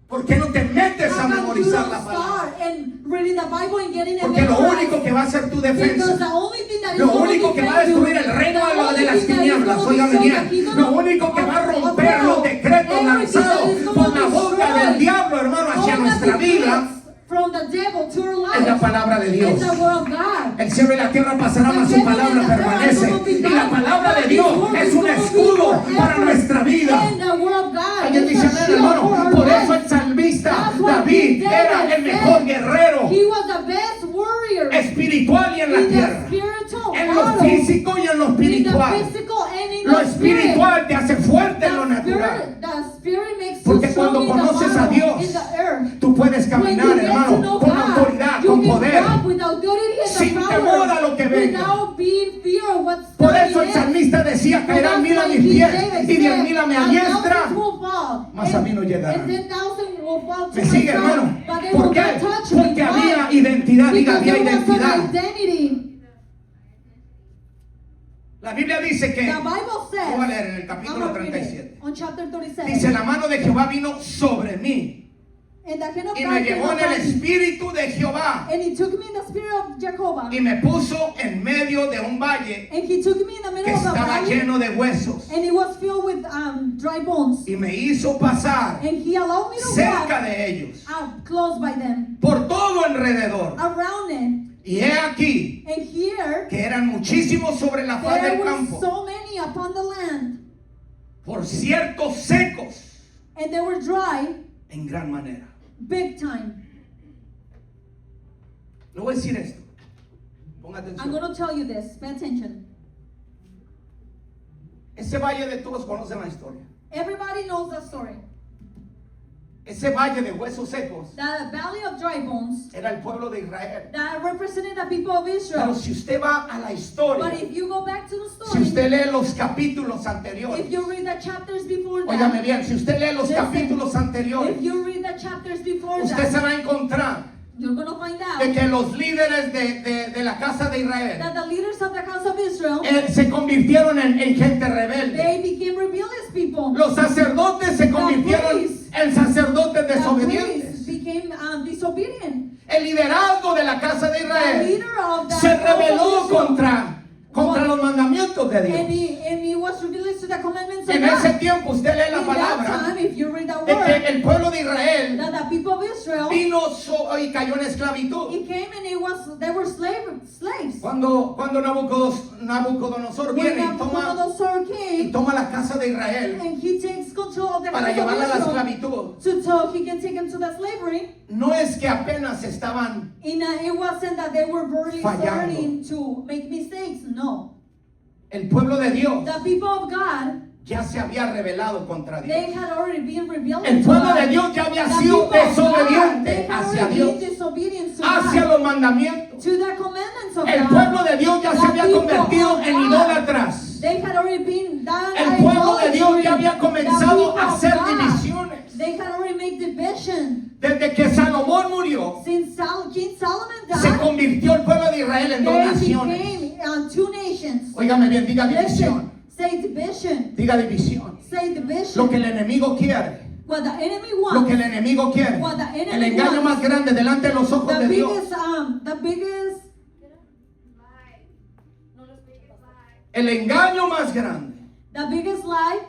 ¿por qué no te metes a how come you memorizar don't la palabra? start and reading the Bible and getting it Porque lo memorized? único que va a ser tu Because defensa, the only thing that is lo going to único que va a defend you, destruir el reino the de only las thing that is tinieblas, going to óigame destroy bien, the kingdom lo único que va a of romper los hell, decretos everything lanzados that is going por to la boca destroy del diablo, hermano, hacia all the nuestra vida, decrees from the devil to our life, es la palabra de Dios. it's the word of God. El cielo y la tierra pasarán, mas su palabra permanece. Y la palabra de Dios es un escudo para nuestra vida. And the word of God Alguien is dice a amén, shield for hermano. our Por life. eso el salmista That's why David era el David mejor said guerrero He was the best warrior espiritual y en la in the tierra. spiritual En lo battle, físico y en lo in the espiritual. physical and in Lo the spirit. espiritual te hace fuerte en lo natural. The spirit makes Porque you cuando strong in the conoces a battle, Dios, in the earth. Tú puedes When caminar, you get to hermano, know con God, autoridad, you con can poder. walk with authority and Sin the temor power, a lo que venga. without being fear of what's Por coming eso el in. salmista decía, caerán mil a mis pies y 10,000 a mi diestra, mas a mí no llegarán. Me sigue, hermano. ¿Por qué? Porque había identidad, diga, había identidad. La Biblia dice que, The Bible lo voy a leer en el says, capítulo I'm gonna read it, 37. on chapter 37, Dice, la mano de Jehová vino sobre mí and the hand of y God me came llevó en el upon me, espíritu de Jehová and he took me in the spirit of Jehovah, y me puso en medio de un valle and he took me in the que middle of the estaba valley, lleno de huesos and it was filled with dry bones, y me hizo pasar and he allowed me to cerca walk de ellos close by them, por todo alrededor. around it, Y he aquí and here que eran muchísimos sobre la faz there del were campo, so many upon the land, por ciertos secos and they were dry en gran manera. big time. Le voy a decir esto. Ponga I'm atención. going to tell you this, pay attention. Ese valle de todos conocen la historia. Everybody knows that story. Ese valle de huesos secos The valley of dry bones era el pueblo de Israel. that represented the people of Pero Israel. si usted va a la But historia, if you go back to the si story, usted lee los capítulos anteriores, if you read the chapters before óigame that, bien, si usted lee los Listen. capítulos anteriores, if you read the chapters before usted se that, va a encontrar you're going to find out de que los líderes de la casa de Israel that the leaders of the house of Israel, se convirtieron en gente rebelde. they became rebellious people. Los sacerdotes se convirtieron en sacerdotes The desobedientes. priests became disobedient. El liderazgo de la casa de The Israel leader of the se house of rebeló Israel, contra los mandamientos de and Dios. he was rebellious to the commandments of En ese God. tiempo usted lee la In that palabra time, if you read the de que word, el pueblo de Israel that the people of Israel, vino y cayó en esclavitud. he came and they were slaves. Cuando Nabucodonosor When viene y Nabucodonosor came, toma la casa de Israel and he takes control of the para house llevarla a la of Israel, esclavitud, so he can take them to the slavery. no es que apenas estaban It wasn't that they were barely Fallando. starting to make mistakes. No. el pueblo de Dios The people of God, ya se había rebelado contra Dios. they had already been rebellious El to pueblo God. de Dios ya había The sido people of God, desobediente they had hacia already Dios, been disobedient to hacia God, los mandamientos. to the commandments of El God. pueblo de Dios ya The se había people convertido of en God, idólatras. They had already been done El pueblo de Dios idolatry. ya había The comenzado people a of hacer God, divisiones. They had already made division. Desde que Salomón murió, Since King Solomon se died, convirtió el pueblo de Israel en dos they naciones. became two nations. Óigame bien, diga división. Listen, say division. Diga división. Say division. Lo que el enemigo quiere. What the enemy Lo que wants. el enemigo quiere. What the enemy El engaño wants. más grande delante de los ojos de Dios. The biggest El engaño más grande. lie,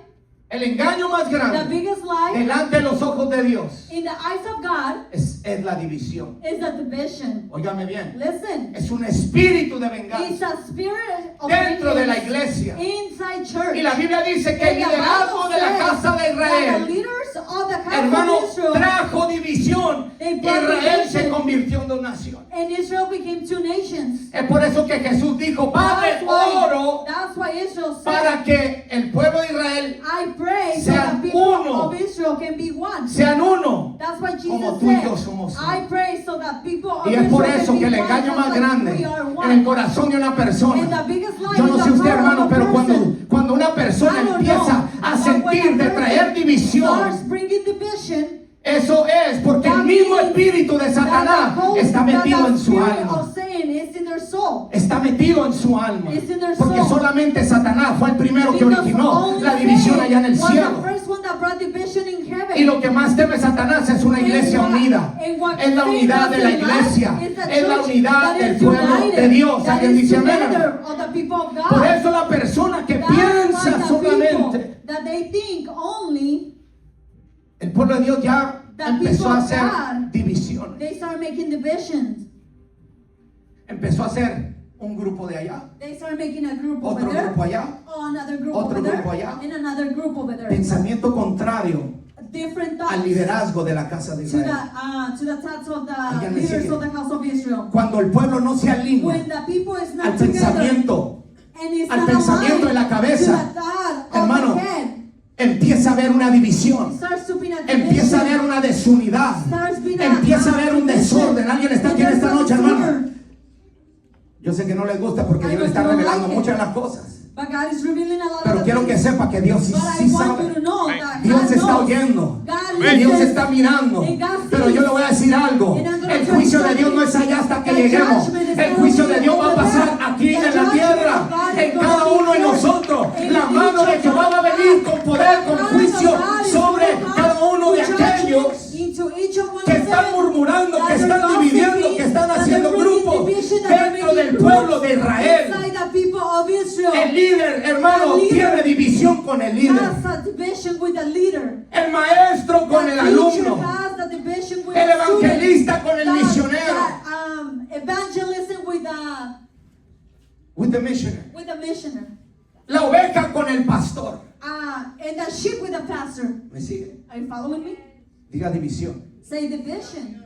El engaño más the grande biggest lie delante de los ojos de Dios in the eyes of God es la división. is the division. Óigame bien. Listen, Es un espíritu de it's venganza a spirit of dentro de la vengeance iglesia. inside church. Y la Biblia dice que el And the liderazgo Bible de la says casa de that the Israel, leaders of the house hermano, of Israel, trajo división. They brought Israel se division. convirtió en dos naciones. and Israel became two nations. Es por eso que Jesús dijo, Padre, oro That's why Israel said, para que el pueblo de Israel I pray so sean the people uno. of Israel can be one. sean uno. That's why Como Jesus tú y yo said, somos uno. I pray so that people of Y es por Israel eso can que el be one, engaño just más like grande we are en one. el corazón de una persona. And the biggest lie Yo in no the sé usted, heart of hermano, a pero person. cuando una persona I don't empieza know, a but sentir when de a traer person división, starts bringing division, eso es porque el that mismo means espíritu de that Satanás the whole- está that metido the en su spirit alma. of Satan is in their soul. Está metido en su alma. It's in their Porque soul. solamente Satanás fue el primero que Because originó only la división Satan allá en el was cielo. the first one that brought division in heaven. Y lo que más teme Satanás es una iglesia And what- unida. and what Es la unidad de la Satan iglesia. loves is the Es la church unidad that del is pueblo united, de Dios. that ¿Alguien is dice amén? together of the people of God. Por eso la persona que That's why piensa the solamente, people that they think only, el pueblo de Dios ya the empezó people a of hacer God, divisiones. they start making divisions. Empezó a hacer un grupo de allá, They start making a group otro over there, grupo allá, another group otro over there, grupo allá. and another group over there. pensamiento contrario Different al thoughts liderazgo de la casa de to Israel. the thoughts of the Alguien me leaders sigue. of the house of Israel. Cuando el pueblo no se alinea When the people is not al together pensamiento, and it's al not pensamiento de la aligned cabeza, to the thought hermano, of the head, empieza a haber una it división, starts to be a empieza a haber division, una desunidad, starts being a empieza a haber un division. desorden. ¿Alguien está aquí en And esta there's noche, a hermano? disorder. Yo sé que no les gusta porque I Dios le know está you don't revelando like it. muchas de las cosas, But God is revealing a lot pero of quiero que things. sepa que Dios sí, But sí I want you sabe. to know that Dios God está knows. oyendo, God que Dios listens. está mirando, And God pero sees. yo le voy a decir algo, And I'm gonna el tell juicio you de Dios no es something. allá hasta que The lleguemos, judgment is el not juicio only de Dios va a over pasar there. aquí The en la judgment tierra, of God is en gonna cada be uno de here La mano de Jehová va a venir con poder, con juicio sobre cada uno de aquellos que están murmurando, que están dividiendo, que están haciendo grupos dentro del pueblo de Israel. El líder, hermano, tiene división con el líder. El maestro con el alumno. El evangelista con el misionero. With the missionary. La oveja con el pastor. And the sheep with the pastor. ¿Me sigue? Are you following me? Diga división. Say division.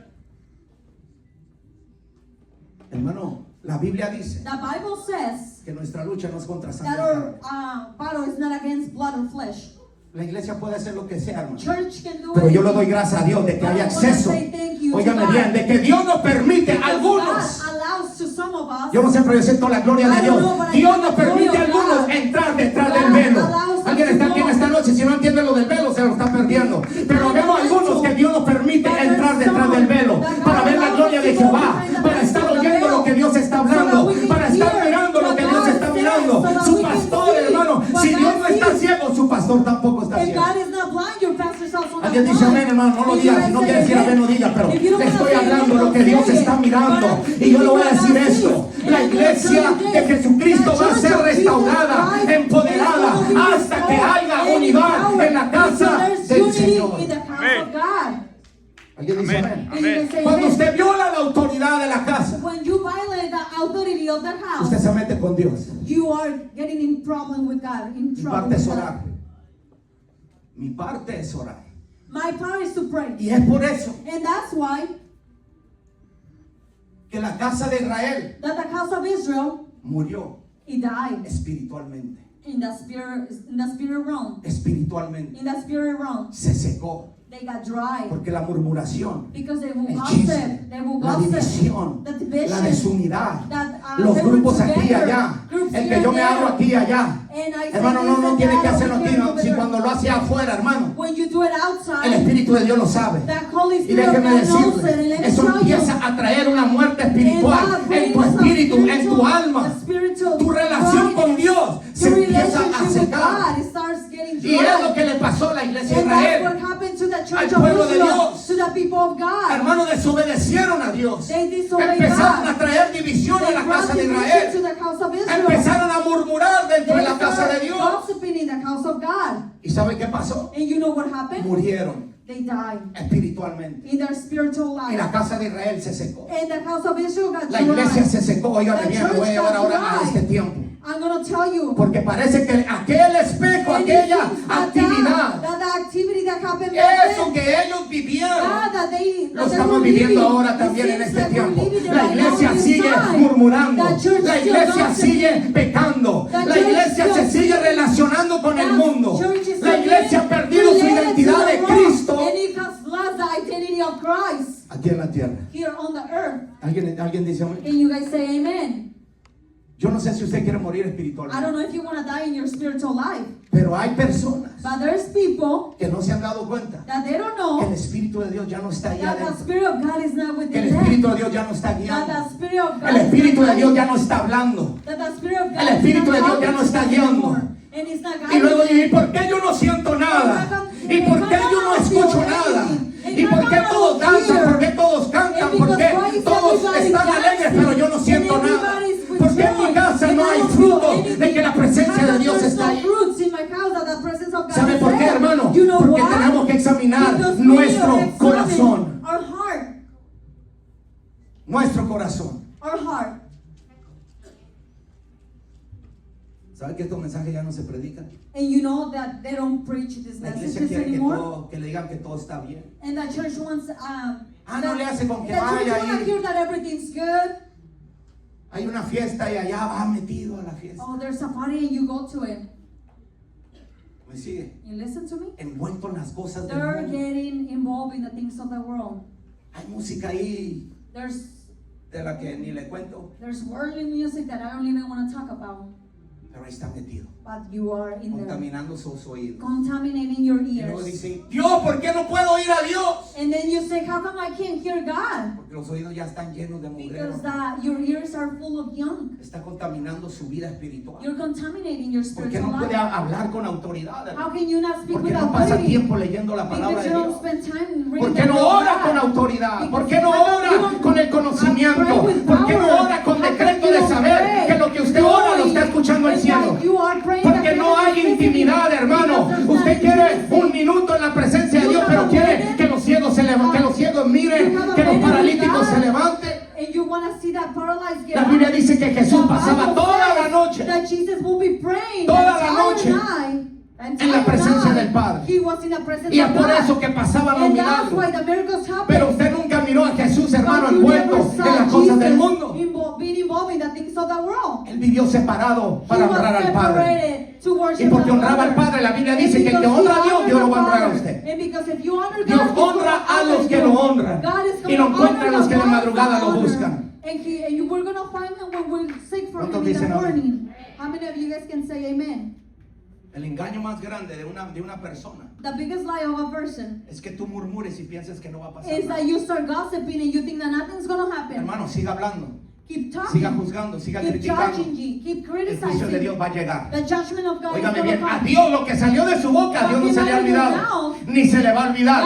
Hermano, la Biblia dice The Bible says que nuestra lucha no es contra sangre y that carne. our battle is not against blood or flesh. La iglesia puede hacer lo que sea, hermano. Church can do Pero yo le anything. doy gracias a Dios de que But hay I wanna acceso. say thank you to Óigame God. bien, de que Dios nos permite a Because algunos. God allows to some of us. Yo no siempre siento la gloria de I Dios. don't know, but I Dios feel nos the glory permite a of algunos God. entrar detrás God del velo. allows us Alguien to está aquí en go. esta noche, si no entiende lo del velo, se lo está perdiendo. Pero vemos algunos que Dios nos permite But entrar there's detrás some del velo that God para ver la allows gloria us de to go Jehová, behind the para estar veil, oyendo lo que Dios está hablando, so that we can para estar hear mirando lo what que Dios God está says, mirando. so that Su we can pastor, see hermano, what si God Dios no está sees. ciego, su pastor tampoco está If ciego. God is not blind, your pastor's also not Alguien dice blind. amén, hermano, no lo If you diga. guys Si no say quiere decir amen, amén, no diga. Pero if you don't le wanna estoy say amen, hablando lo don't que Dios say it. está mirando. But I'm Y yo le voy a speaking decir what God esto. sees. La And I'm iglesia gonna tell de you this. Jesucristo The va a church ser of Jesus restaurada, Christ empoderada, is going to be hasta que restored haya and unidad empowered en la casa until there's del unity Señor. in the house Amén. of God. Alguien dice amén. And you can say Cuando amen. usted viola la autoridad de la casa, When you violate the authority of the house, usted se mete con Dios. you are getting in problem with God, in Mi trouble parte with es God. orar. Mi parte es orar. My power is to pray. Y es por eso And that's why que la casa de Israel that the house of Israel, murió he died espiritualmente. in the spirit realm. Espiritualmente. In the spirit realm, Se secó. they got dry. Porque la murmuración, Because they will el gossip, chisme, they will la gossip, división, the division, la desunidad, that, los they were grupos aquí y together, allá, groups el here que yo and me there. abro aquí y allá. And I say Hermano, this no and tiene that que hacerlo over aquí, here, no, over si there. cuando lo hace afuera, hermano, When you do it el outside, Espíritu de Dios lo sabe. the Holy Y Spirit of déjeme God knows it. And decirle, let me eso tell you, empieza a traer una muerte espiritual and God en brings tu a espíritu, en tu spiritual- alma. a spiritual Tu relación con dryness. Dios se Your empieza a relationship with secar. God, it starts getting Y es lo dry. que le pasó a la iglesia de And that's what Israel. happened to the Al church of pueblo de Israel, Dios. to the people of God. Hermano, desobedecieron a Dios. They disobeyed Empezaron God. a traer división They a la brought casa de division to Israel. the house of Israel. Empezaron a murmurar dentro de They la casa de started Dios. gossiping in the house of God. ¿Y sabe qué pasó? And you know what happened? Murieron They died espiritualmente. in their spiritual Y life. la casa de Israel se secó. And the house of Israel got La iglesia dry. se secó. Óigame The bien, me voy a church llevar got ahora a dry. este tiempo. I'm going to tell you. Porque parece que aquel espejo, And it aquella seems that actividad, that the activity that happened back eso then, que ellos vivieron, that they lo were estamos viviendo living, ahora it también en seems este like we're tiempo. living it La right now iglesia in this sigue time. murmurando. The church La still iglesia gossiping. sigue pecando. The La church iglesia still se sigue relacionando con el The mundo. church is La iglesia ha still perdido su related identidad to the de world, Cristo and it has lost the identity of Christ aquí en la tierra. here on the earth. ¿Alguien dice amén? Can you guys say amen? Yo no sé si usted quiere morir I don't espiritualmente, know if you want to die in your spiritual life, pero hay personas but there's people que no se han dado cuenta that they don't que el know Espíritu de Dios ya no está ahí that the adentro. Spirit of God is not Que el within them. Espíritu de Dios ya no está That guiando. the Spirit of God El is Espíritu not de Dios ya guiding. no está hablando. That the Spirit of God El is Espíritu not de Dios ya no helping está them guiando. anymore. And it's not Y guiding luego them. dije, ¿y por qué yo no siento nada? ¿Y por qué yo no escucho nada? ¿Y por qué todos danzan? ¿Por qué todos cantan? ¿Por qué todos están alegres pero yo no siento nada? ¿Por qué en mi casa no hay fruto de que la presencia de Dios está ahí? ¿Sabe por qué, hermano? Porque tenemos que examinar nuestro corazón. Our heart. Nuestro corazón. Our heart. ¿Sabe que estos mensajes ya no se predican? And you know that they don't preach these La iglesia messages quiere anymore. que le digan que todo está bien. And the church wants no le hace con que the church vaya wants to ahí. hear that everything's good. Hay una fiesta y allá va metido a la fiesta. Oh, there's a party and you go to it. ¿Me sigue? You listen to me? Envuelto en las cosas del They're mundo. getting involved in the things of the world. Hay música ahí There's de la que ni le cuento. worldly music that I don't even want to talk about. Pero ahí está metido, but you are in there, contaminando sus oídos. contaminating your Y luego ears. dice, Dios, ¿por qué no puedo oír a Dios? And then you say, how come I can't hear God? Porque los oídos ya están llenos de mugrero. Because your ears are full of junk. Está contaminando su vida espiritual. You're contaminating your ¿Por qué spiritual no puede life. hablar con autoridad? How can you not speak ¿Por qué with no pasa authority? tiempo leyendo la palabra Because de you Dios? don't spend time reading ¿Por the qué no word of ora God? con autoridad? ¿Por qué no Because ora you don't con el conocimiento? pray with ¿Por qué no power? ora con How come decreto you de don't saber pray? que lo que usted ora lo está escuchando el It's cielo? like you are praying Porque that no heaven hay is listening. intimidad, hermano. Because there's Usted not quiere intimacy. un minuto en la presencia de Dios, pero quiere que los ciegos se levanten, que los ciegos miren, You have a que los minute with paralíticos God. se levanten. And you want to see that paralyzed get La up. Biblia dice que Jesús The pasaba Bible toda la says noche that Jesus will be praying Toda the la entire noche night, en la presencia del Padre. He was in the presence y es of por God. eso que pasaban los And that's why milagros. the miracles happen. Pero usted nunca miró a Jesús, hermano, But you envuelto never en saw las cosas del Jesus mundo. being involved in the things of the world. Él vivió separado He para was honrar al Padre. separated to worship Y porque the honraba al Father. Padre, la Biblia And dice que el que because honra a he Dios, honored Dios lo the va a honrar a Father. usted. And because if you honor Dios God, He's honra gonna a honor los que you. lo honran. God is Y gonna lo encuentra honor a los the que de ones madrugada that lo honor. buscan. And we're gonna find him when we seek for him ¿Cuántos in the dicen amén? morning. How many of you guys can say amen? El engaño más grande de una persona The biggest lie of a person es que tú murmures y pienses que no va a pasar is nada. that you start gossiping and you think that nothing's gonna happen. Hermano, siga hablando, Keep siga talking. juzgando, siga Keep criticando. judging. Keep El juicio de Dios criticizing. va a llegar. The judgment of God is Óigame gonna bien, a come. Dios lo que salió de su boca, a Dios no se le ha olvidado, ni se le va a olvidar.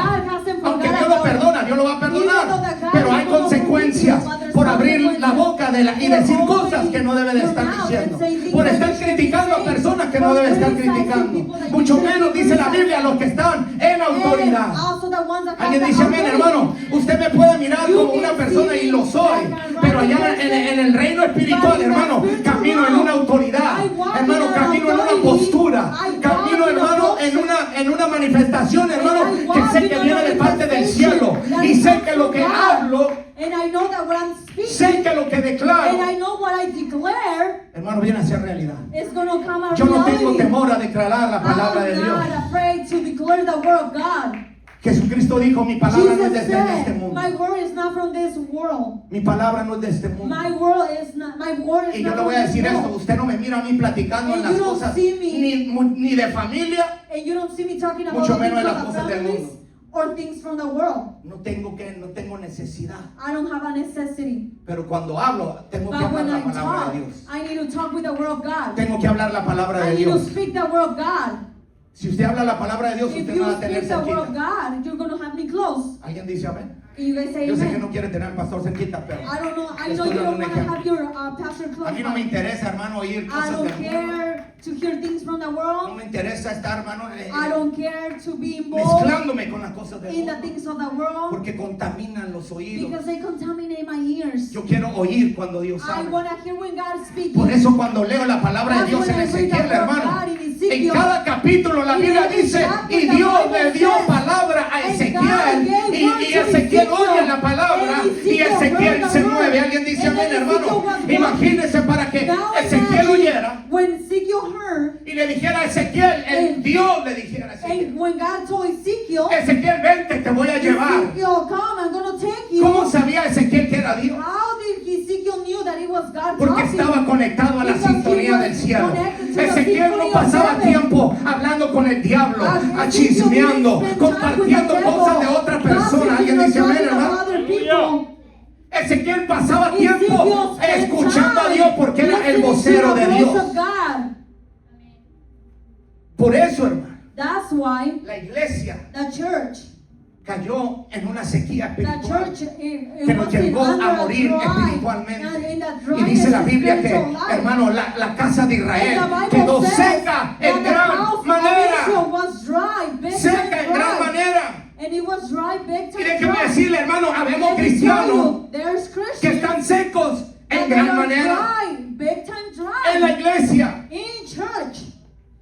Aunque Dios lo perdona, Dios lo va a perdonar, pero hay consecuencias por abrir la boca y decir cosas que no debe de estar diciendo, por estar criticando a personas que no debe estar criticando, mucho menos dice la Biblia a los que están en autoridad. Alguien dice amén, hermano, usted me puede mirar como una persona y lo soy, pero allá en el reino espiritual, hermano, camino en una autoridad, hermano, camino en una postura, camino, hermano, en una manifestación, hermano, que sé que viene de parte del cielo, y sé que lo que hablo, And I know that what I'm speaking, sé que lo que declaro, and I know what I declare, hermano, viene a ser realidad. is going to come out Yo no tengo reality. temor a declarar la palabra de I'm Dios. not afraid to declare the word of God. Jesucristo dijo, mi palabra no es Jesus de este said, mundo. my word is not from this world. Mi palabra no es de este mundo. My word is not Y yo from le voy a this decir esto, world. usted no me mira a mí platicando en And las you don't cosas see me. ni de familia, And you don't see me talking about mucho the menos things de las of the cosas del families mundo. or things from the world. no tengo necesidad. I don't have a necessity. Pero cuando hablo, tengo que But hablar when la I palabra talk, de Dios. I need to talk with the word of God. Tengo que hablar la palabra I de need to Dios. speak the word of God. Si usted habla la palabra de Dios, If usted you no va a tener speak the word of cerquita. God, you're going to have me close. ¿Alguien dice amén? Can you guys say Yo sé que amen? no quiere tener al pastor cerquita, pero I don't know. I le know estoy you dando don't un want to ejemplo. have your pastor close. A mí no me interesa, hermano, oír I cosas don't del mundo. care to hear things from the No world. me interesa estar, hermano, I don't care to be involved mezclándome con las cosas del in the mundo, things of the world porque contaminan los oídos. because they contaminate my ears. Yo quiero oír cuando Dios I habla. want to hear when God speaks. Por eso cuando leo la palabra de Dios en That's when I read Ezequiel, the word of hermano, God in en Ezekiel. cada capítulo la Biblia dice, y Dios le dio palabra a Ezequiel, y Ezequiel oye la palabra, y Ezequiel se mueve. Alguien dice amén, hermano. Imagínese para que Ezequiel oyera When Ezekiel heard, y le dijera a Ezequiel, el Dios le dijera a Ezequiel, and when God told Ezekiel, Ezequiel, vente, te voy a llevar. Ezekiel, come, I'm going to take you. ¿Cómo sabía Ezequiel que era Dios? How did Ezekiel knew that it was God Porque talking? estaba conectado a la Because he sintonía was del cielo. connected to the Ezequiel no symphony of pasaba heaven. tiempo hablando con el diablo, Ezekiel chismeando, didn't spend time with the compartiendo devil, cosas de otra persona. Alguien gossiping dice or amén, talking hermano. about other people. Ezequiel pasaba tiempo Ezekiel spent escuchando a time Dios porque era el listening to vocero the de voice Dios. of God. Por eso, hermano, That's why la iglesia the church, cayó en una sequía the espiritual church que nos llevó a morir espiritualmente. Y dice la Biblia que, hermano, la casa de Israel quedó seca en gran manera. Seca en gran manera. And it was dry, big time Y déjeme dry. decirle, hermano, habemos Let me tell cristianos you, there's que Christians están secos en that gran are manera dry, big time dry. en la iglesia. In church.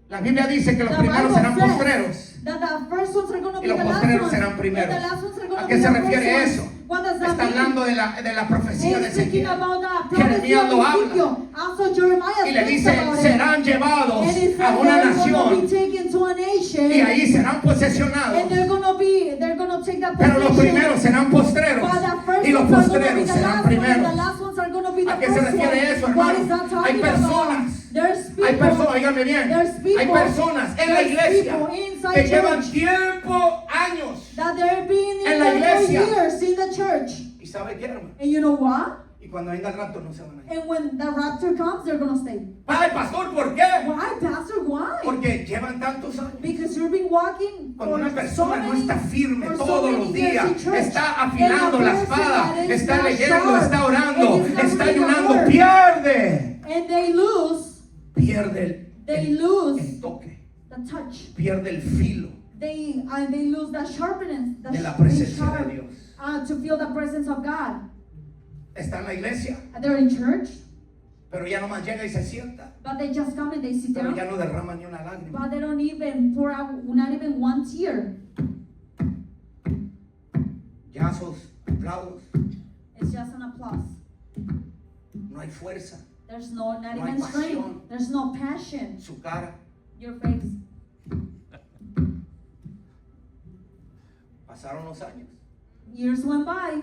La Biblia dice que los The primeros Bible serán says postreros that the first ones are going to y be los the last postreros ones, serán and primeros. the last ones are going ¿A to qué be se the refiere first eso? ones. What does that Está mean? hablando de la profecía de He's speaking Ezequiel. about the prophecy Jeremías of lo habla. Ezekiel. Also Jeremiah Y le speaks dice, about it. serán llevados And it a says una they're going to be nación taken to a nation. y ahí serán posesionados. And they're going to take that Pero los position. primeros serán postreros But the first y los ones are going to be postreros the serán last one, and the primeros. last ones are going to be the ¿A qué se first refiere one. eso, What is hermano? that Hay talking about? personas There's Hay people, personas, dígame bien, there's people, hay personas en la there's iglesia people inside que llevan church tiempo, años, that they're being en in la there for iglesia. years in the church. y sabe qué, hermano, And you know what? y cuando venga el rapto no se van a ir. And when the rapture comes, they're gonna stay. Ay, pastor, ¿por qué? Why, Pastor? Why? Porque llevan tantos años. Because you've been walking Cuando for una persona no está firme for so todos many los years días, in church, está afilando and la a person espada, that is está not leyendo, sharp, está orando, and is not está reading the ayunando, word, pierde and they el, lose el toque, the touch. pierde el filo They lose the sharpness, de la presencia de Dios. to feel the presence of God. Está en la iglesia, They're in church, pero ya nomás llega y se sienta, but they just come and they sit pero down, ya no derrama ni una lágrima. but they don't even pour out, not even one tear. Llanzos, aplausos, It's just an applause. no hay fuerza, There's not No hay even strength. pasión. There's no passion. su cara. Your face. Pasaron los años Years went by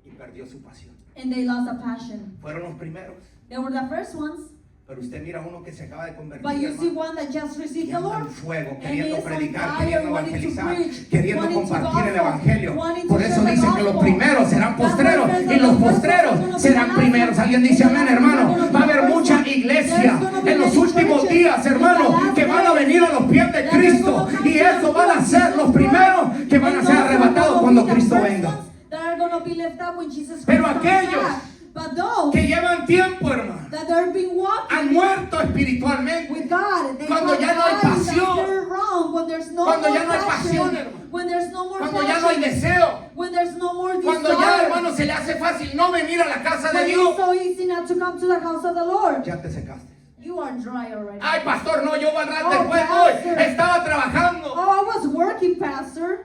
y perdió su pasión. and they lost the passion. Fueron los primeros, They were the first ones, pero usted mira uno que se acaba de convertir, but you see hermano, one that just received y the anda en Lord. fuego, And queriendo is on predicar, fire, queriendo wanting to evangelizar, preach, queriendo wanting to compartir el gospel, evangelio. wanting to Por eso share the dicen que los gospel. primeros serán That's why postreros it says y that los the first postreros ones are gonna serán be primeros. last. Alguien dice And the amén, last hermano. ones are gonna Va a be haber the mucha first. iglesia There's gonna be en los many últimos churches días, in the hermano, last que van a days venir a los pies de that are Cristo, gonna come y to the esos van a feet of ser Jesus los Christ. primeros que van a And ser those are arrebatados gonna cuando be the Cristo first venga. ones that are going to be left up when Jesus Pero Christ comes aquellos back. But those Que llevan tiempo, hermano, that are being walking han muerto espiritualmente. with God, they Cuando have ya no hay died, pasión. they're wrong, when there's no Cuando more ya no hay passion, pasión, hermano. when there's no more Cuando passion, ya no hay deseo, when there's no more cuando ya, desire, hermano, se le hace fácil no venir a la casa de when Dios, it's so easy not to come to the house of the Lord, ya te secaste. you are dry already. Ay, pastor, no, yo al rato Oh, después pastor. voy. Estaba trabajando. Oh, I was working, Pastor.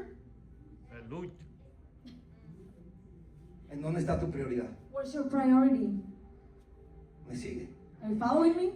¿En dónde está tu prioridad? What's your priority? ¿Me sigue? Are you following me?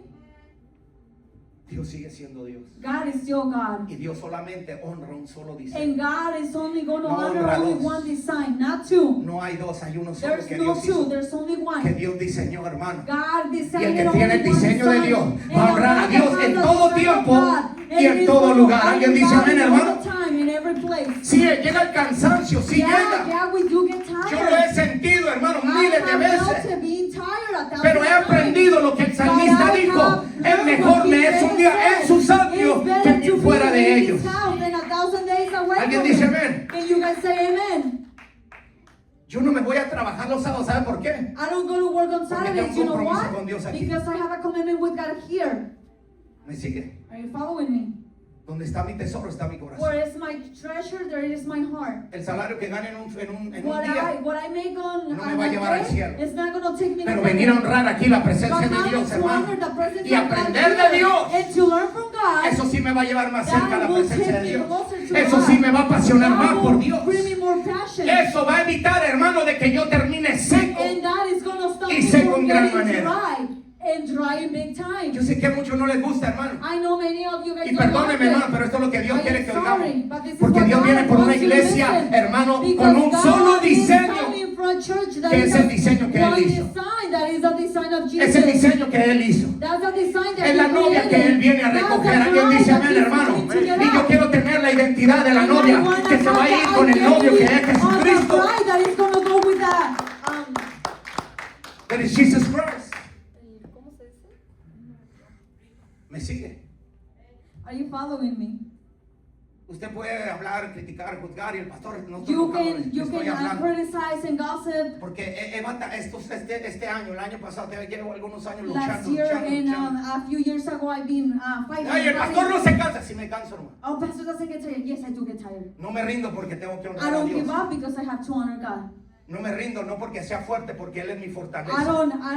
Dios sigue siendo Dios. God is still God. Y Dios solamente honra un solo diseño. And God is only going to No honor honra only dos. one design, not two. No hay dos, hay uno solo There's que no Dios two, hizo. there's only Que one. Dios diseñó, hermano. God Y designed el que only tiene el one diseño de design. Dios And va a honrar a the Dios one en that todo has the tiempo design of God, y and en He's todo gonna lugar. honor Alguien dice God amén, all hermano. the time, in every place. Sí, llega el cansancio, sí llega. Yeah, we do get Yo lo he tired. sentido, hermano, I miles de have veces. felt being tired 1,000 Pero he aprendido lo que el salmista But I dijo. have Es learned mejor what me he es un said. día en sus atrios It's que better vivir to fuera be de in ellos. His house than 1,000 days away Alguien from dice Him. amén. Can you guys say amen? Yo no me voy a trabajar los sábados, ¿sabe por qué? I don't go to work on Porque tengo Saturdays. un You know compromiso con Dios why? aquí. Because I have a commitment with God here. Me sigue. Are you following me? Donde está mi tesoro está mi Where corazón. is my treasure, there is my heart. El salario que gane en un What día I make on no me va a llevar al cielo. it's not going to take me Pero to venir a heaven. honrar aquí la presencia But de coming Dios, to hermano, honor the presence y of God aprender de here Dios, and to learn from God, eso sí me va a llevar más cerca a la that will presencia de take me Dios. closer to Eso God. sí me va a apasionar That más will por Dios. bring me more passion. Eso va a evitar, hermano, de que yo termine seco. And that is going to stop Y me seco from en gran getting manera. dry. And dry in big time. Yo sé que a muchos no les gusta, hermano. I know many of you guys Y don't perdóneme, like it. hermano, pero esto es lo que Dios I quiere am que sorry, oigamos. but this is Porque what Dios God viene por una wants you to iglesia, listen. hermano, Because con un God solo is diseño. coming for a church that Que is es el diseño que Él one hizo. design, that is the design of Jesus. Es el diseño que Él hizo. That's the design that Es la He novia que created. Él viene a That's recoger. the Alguien bride dice that amén, He's hermano. coming to get Y yo out. quiero tener la identidad de la And novia I want que se va a the ir con el novio que es identity of the Jesucristo. bride that is going to go with That is Jesus Christ. ¿cómo se dice? ¿Me sigue? Are you following me? Usted puede hablar, criticar, juzgar y el pastor no You estoy can hablando. criticize and gossip. Porque este año, el año pasado, llevo algunos años Last luchando, year luchando. and a few years ago, I've been fighting. Ay, el pastor no se cansa. Sí me canso, hermano. Oh, pastor doesn't get tired. Yes, I do get tired. No me rindo porque tengo que I honrar a don't give Dios. up because I have to honor God. No me rindo, no porque sea fuerte, porque Él es mi fortaleza. I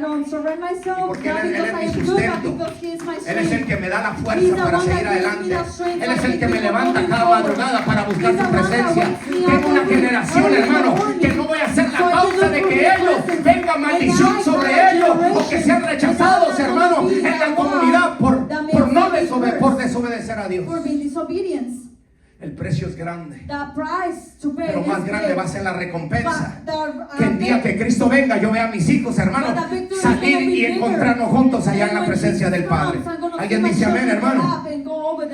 don't surrender myself, Y porque not Él because es I mi am good, but sustento. because He is my Él es el strength. que me da la He's fuerza the para one seguir that gives me adelante. the strength Él es to el que me keep levanta moving cada forward. madrugada para buscar He's su the one that presencia. wakes me Tengo up una every generación, morning hermano, que no voy a ser la so I causa can de look que for His ellos presence. venga maldición And sobre I, ellos my o que sean rechazados, generation, hermano, is en not la gonna be comunidad that por one no that makes por desobedecer a Dios. for being disobedience. El precio es grande, The price to pay pero más is grande big. va a ser la recompensa. But the, Que el día que Cristo venga, yo vea a mis hijos, hermanos, But the victory is salir gonna be y encontrarnos juntos allá en la presencia del Padre. Alguien dice amén, hermano.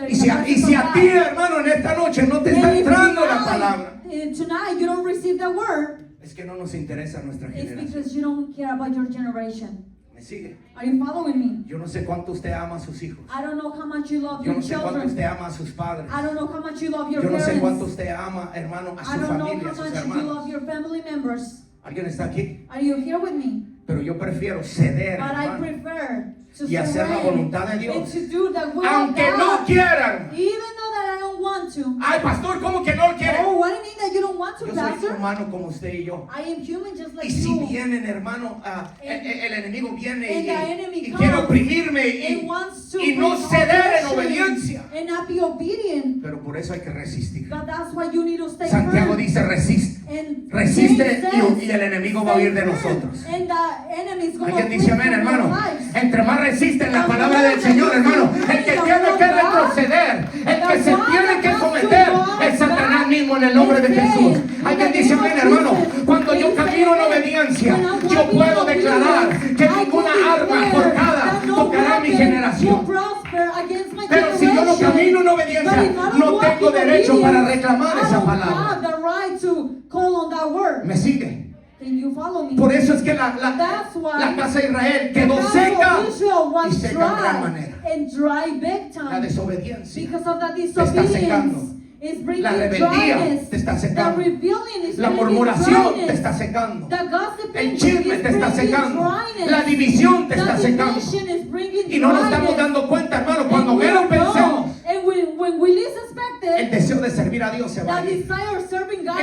Y si a ti, hermano, en esta noche no te está entrando la palabra, tonight you don't receive the word, es que no nos interesa nuestra it's generación. because you don't care about your generation. ¿Me sigue? Are you following me? Yo no sé cuánto usted ama a sus hijos. I don't know how much you love Yo your no sé cuánto children. usted ama a sus padres. I don't know how much you love your Yo no sé cuánto parents. usted ama, hermano, a I su don't know familia, how a sus much you hermanos. love your family members. ¿Alguien está aquí? Are you here with me? Pero yo prefiero ceder, But I hermano, prefer to y hacer la surrender voluntad de Dios. and to do the will Aunque of no God. quieran. Even though that I don't want to. Ay, pastor, ¿cómo que no quiere? Oh, what do you mean that you don't want to, Yo soy Pastor? humano como usted y yo. I am human just like Y si you. vienen, hermano, el enemigo viene And the enemy y comes quiere oprimirme and wants to y no bring ceder en oppression obediencia. and not be obedient. Pero por eso hay que resistir. But that's why you need to stay Santiago firm. dice resiste. And Resiste James says, y el enemigo va a huir de stay nosotros. firm, and the enemy is going to Alguien dice amén, flee from hermano. your lives. Entre más resisten la palabra del Señor, hermano, el que tiene que retroceder, el que se tiene que someter es Satanás mismo en el nombre de Jesús. Alguien dice amén, hermano. Cuando yo camino en obediencia, yo puedo declarar que ninguna arma forjada tocará mi generación. Pero si yo no camino en obediencia, no tengo derecho para reclamar esa palabra. ¿Me sigue? Por eso es que la casa de Israel quedó seca y seca en gran manera. La desobediencia te está secando. La rebeldía te está secando. La murmuración te está secando. El chisme te está secando. La división te está secando. Y no nos estamos dando cuenta, hermano, cuando menos pensemos, el deseo de servir a Dios se va a ir.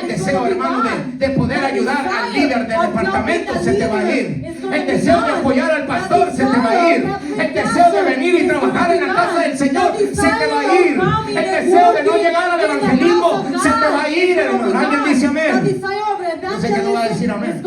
El deseo, hermano, de poder ayudar al líder del departamento se te va a ir. El deseo de apoyar al pastor se te va a ir. El deseo de venir y trabajar en la casa del Señor se te va a ir. El deseo de no llegar al evangelismo se te va a ir, hermano. Alguien dice amén. Yo sé que no va a decir amén.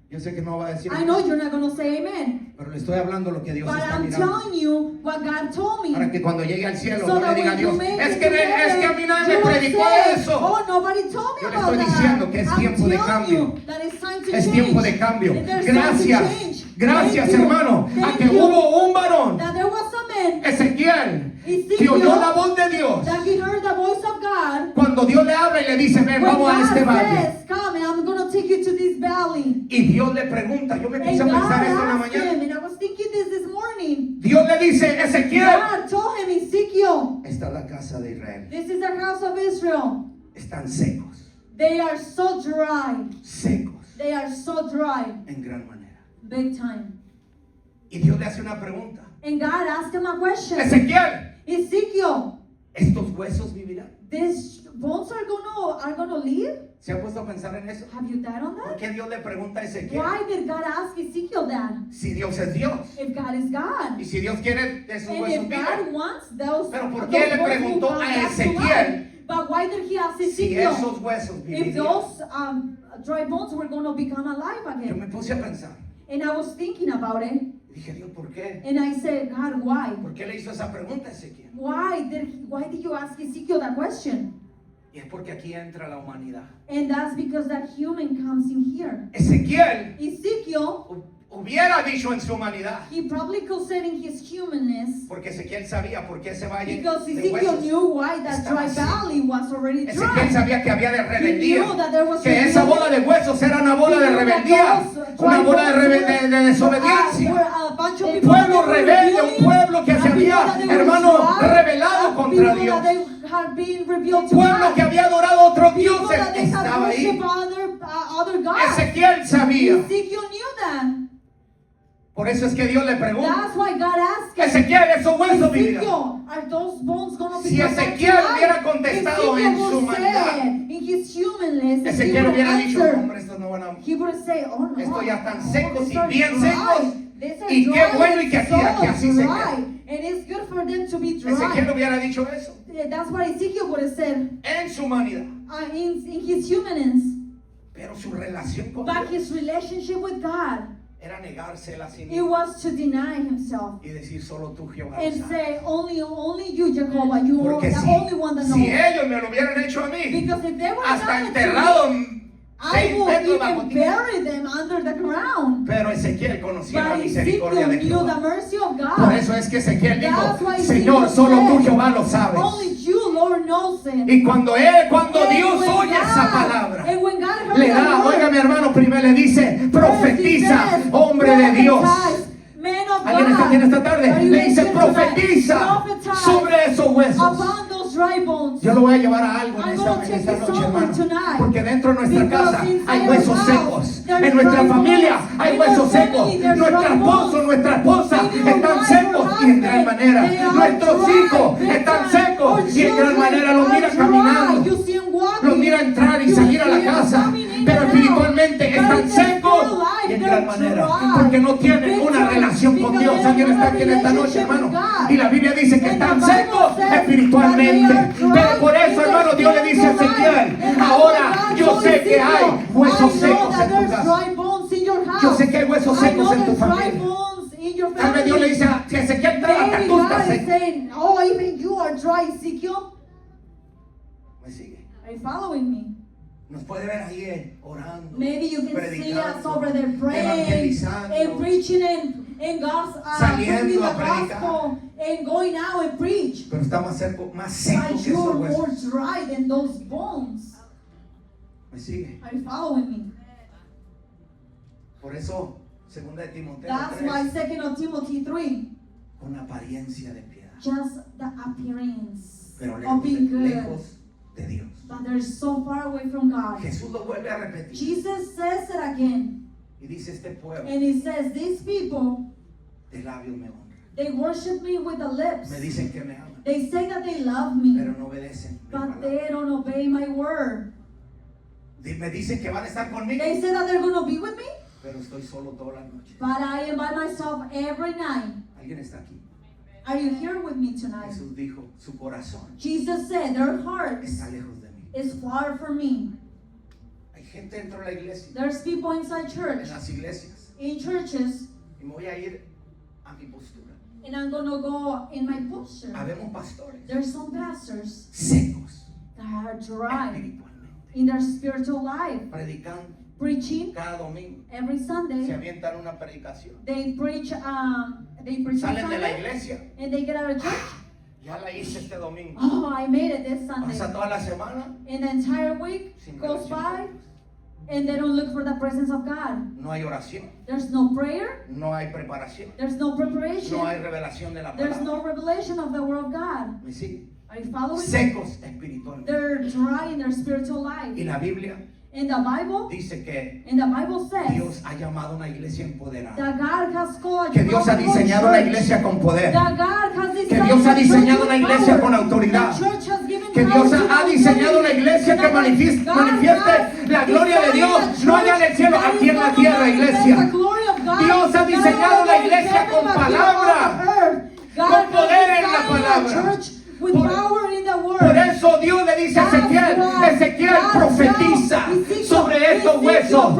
Yo sé que no va a decir I know you're not going to say amen. pero le estoy hablando lo que Dios But está I'm mirando. telling you what God told me. Para que cuando llegue al cielo So no le that diga a when Dios, you make es it que to a mí nadie heaven, me you don't predicó say, eso. oh, nobody told me Yo le about estoy that. diciendo que es I'm tiempo de telling cambio. you that it's time to Es change. tiempo de cambio. And there's time to Gracias, change. gracias, Thank you. hermano, a Thank que you. hubo un varón, That there was a man Ezequiel, Ezekiel, que oyó la voz de Dios. that he heard the voice of God. Cuando Dios le habla y le dice, ven, When vamos a God este valle. says, come and I'm going to take you to this valley. Y Dios le pregunta, yo me puse And a God pensar esto en la asked mañana. him, and I was thinking this morning. Dios le dice, Ezequiel, God told him, Ezekiel, esta es la casa de Israel. this is the house of Israel. Están secos, They are so dry. secos, They are so dry. en gran manera. Big time. Y Dios le hace una pregunta. And God asked him a question. Ezequiel, Ezekiel, ¿estos huesos vivirán? these bones are gonna live? ¿Se ha puesto a pensar en eso? Have you thought on ¿Por that? qué Dios le pregunta a Ezequiel? Why did God ask Ezekiel that? Si Dios es Dios. If God is God. Y si Dios quiere de sus And huesos if vivan. God wants those, Pero ¿por those qué le bones preguntó to come a back to Ezequiel life? But why did he ask Si Ezekiel esos huesos if vivirían. those dry bones were going to become alive Yo again? me puse a pensar. And I was thinking about it. Dije, Dios, ¿por qué? And I said, God, why? ¿Por qué le hizo esa pregunta a Ezequiel? Why did you ask Ezekiel that question? Y es porque aquí entra la humanidad. And that's because that human comes in here. Ezequiel Ezekiel, hubiera dicho en su humanidad. he probably could say in his humanness, Porque Ezequiel sabía por qué ese valle because de Ezekiel huesos. knew why that estaba dry así. valley was already Ezequiel dry. sabía que había de rebeldía. He knew that there was Que esa rebellion. bola de huesos era una bola de He knew that rebeldía. those Una dry bola de, bones were desobediencia. a bunch of Un people pueblo that were rebelde, un rebellion, pueblo que and se people había, that they were hermano, dry, rebelado and contra people Dios. that they had been revealed Un to pueblo God. que había adorado a otros People dioses that they had estaba ahí. worshiped other gods. Ezequiel sabía. Ezekiel knew that. Por eso es que Dios le pregunta. That's why God asked him, Ezequiel, esos huesos vivirán. Ezekiel, are those bones going to be Si Ezequiel hubiera contestado en su humanidad, in his humanness, Ezequiel he hubiera would dicho, answer. hombre, estos no van a... He would say, oh no, Estos ya están no, secos these y are bien dry. secos. These are Y qué dry bueno y que and así se dry. quede. And it's good for them to be dry. Ezequiel hubiera dicho eso That's what Ezekiel would have said en su humanidad. in his humanness. Pero su relación con But Dios his relationship with God, era negársela a sí it mismo was to deny himself y decir solo tú, Jehová. and lo sabes. say, only you, Jehovah, you are Porque the only one that knows. si ellos me lo hubieran hecho a mí, Because if they were hasta done it to enterrado me, I 6 will metros bajo even tierra. bury them under the ground. Pero Ezequiel, con conocía la But misericordia de Ezekiel knew the Jehová. mercy of God. Por eso es que Ezequiel dijo, That's why Señor, Ezekiel solo tú said, Jehová lo sabes. Only you, Lord, knows it. Y cuando And Dios when oye esa God- palabra, and when God heard le that da, word, oiga mi hermano, primero le dice, profetiza, first he says, hombre de Dios. prophesize, man of ¿Alguien está aquí en esta tarde? Are you Le dice, listening tonight? profetiza Prophesize sobre esos huesos. upon those dry bones. Yo lo voy a llevar a algo en I'm esta, gonna en take esta you noche, somewhere hermano. tonight. Porque dentro de nuestra Because casa inside hay our huesos house, secos. there's En nuestra dry familia bones. hay In huesos our secos. family, there's Nuestro dry esposo, bones. nuestra esposa In your están wife, secos your y en gran husband, manera. they are Nuestros dry, hijos big están time. secos Our y en gran children manera los are mira dry. caminando. You see them walking. Los mira entrar y You salir a see la them casa. coming in Pero and out. espiritualmente But están in their secos real life, y en they're gran manera. dry. Porque no tienen Big una time. relación con Because Dios. they Alguien don't está have aquí a en esta noche, relationship hermano. with God. Y la Biblia dice que And están the Bible secos says that espiritualmente. they are dry Pero por eso, in their hermano, Dios le dice a spiritual Ezequiel, life. And ahora that's what yo God sé told que hay Ezekiel. huesos I know secos that en tu there's casa. dry bones in your house. Yo sé que hay huesos I secos know en tu there's dry familia. bones in your Tal vez Dios le family. dice a Ezequiel, hasta Maybe tú God estás is seco. saying, oh, even you are dry, Ezekiel. Me sigue. Are you following me? Nos puede ver ahí orando, Maybe you can see us predicando, over there praying evangelizando, and preaching and God's saliendo bringing the a predicar. gospel and going out and preach. pero está más secos But que esos you're more huesos. dry than those bones. Me sigue. Are you following me? Por eso, segunda de Timoteo That's 3, why 2 Timothy 3, con apariencia de piedad, just the appearance pero of being good, lejos de Dios. but they're so far away from God. Jesús lo vuelve a repetir Jesus says it again, y dice este pueblo and he says, these people, de labios me honran. they worship me with the lips. Me dicen que me aman, They say that they love me, pero no obedecen mi but palabra. they don't obey my word. Me dicen que van a estar conmigo, They say that they're going to be with me, pero estoy solo toda la noche. but I am by myself every night. ¿Alguien está aquí? Are you here with me tonight? Jesús dijo, su corazón Jesus said their heart está lejos de mí. is far from me. Hay gente dentro de la iglesia, There's people inside church, en las iglesias, in churches, y me voy a ir a mi postura. and I'm going to go in my posture. Habemos pastores There's some pastors secos that are dry espiritualmente, in their spiritual life, predicando preaching cada domingo. every Se Sunday. avientan una predicación. They preach on Salen de la Sunday, iglesia. and they get out of church. Ya la hice este domingo. Oh, I made it this Sunday. Pasa toda la semana And the entire week sin goes relación by, con Dios. and they don't look for the presence of God. No hay oración, There's no prayer, no hay preparación, there's no preparation, no hay revelación de la there's palabra. no revelation of the Word of God. ¿Me sigue? Are you following me? Secos espiritualmente. They're dry in their spiritual Y life. la Biblia And the Bible, dice que says Dios ha llamado a una iglesia empoderada. that God has called Que Dios ha diseñado una iglesia con poder. Que Dios ha diseñado una iglesia con autoridad. Que Dios ha diseñado una iglesia que manifieste la gloria de Dios, no allá en el cielo, aquí en la tierra, iglesia. Dios ha diseñado una iglesia con palabra, con poder en la palabra. Por eso Dios le dice a Ezequiel, Ezequiel, profetiza sobre estos huesos.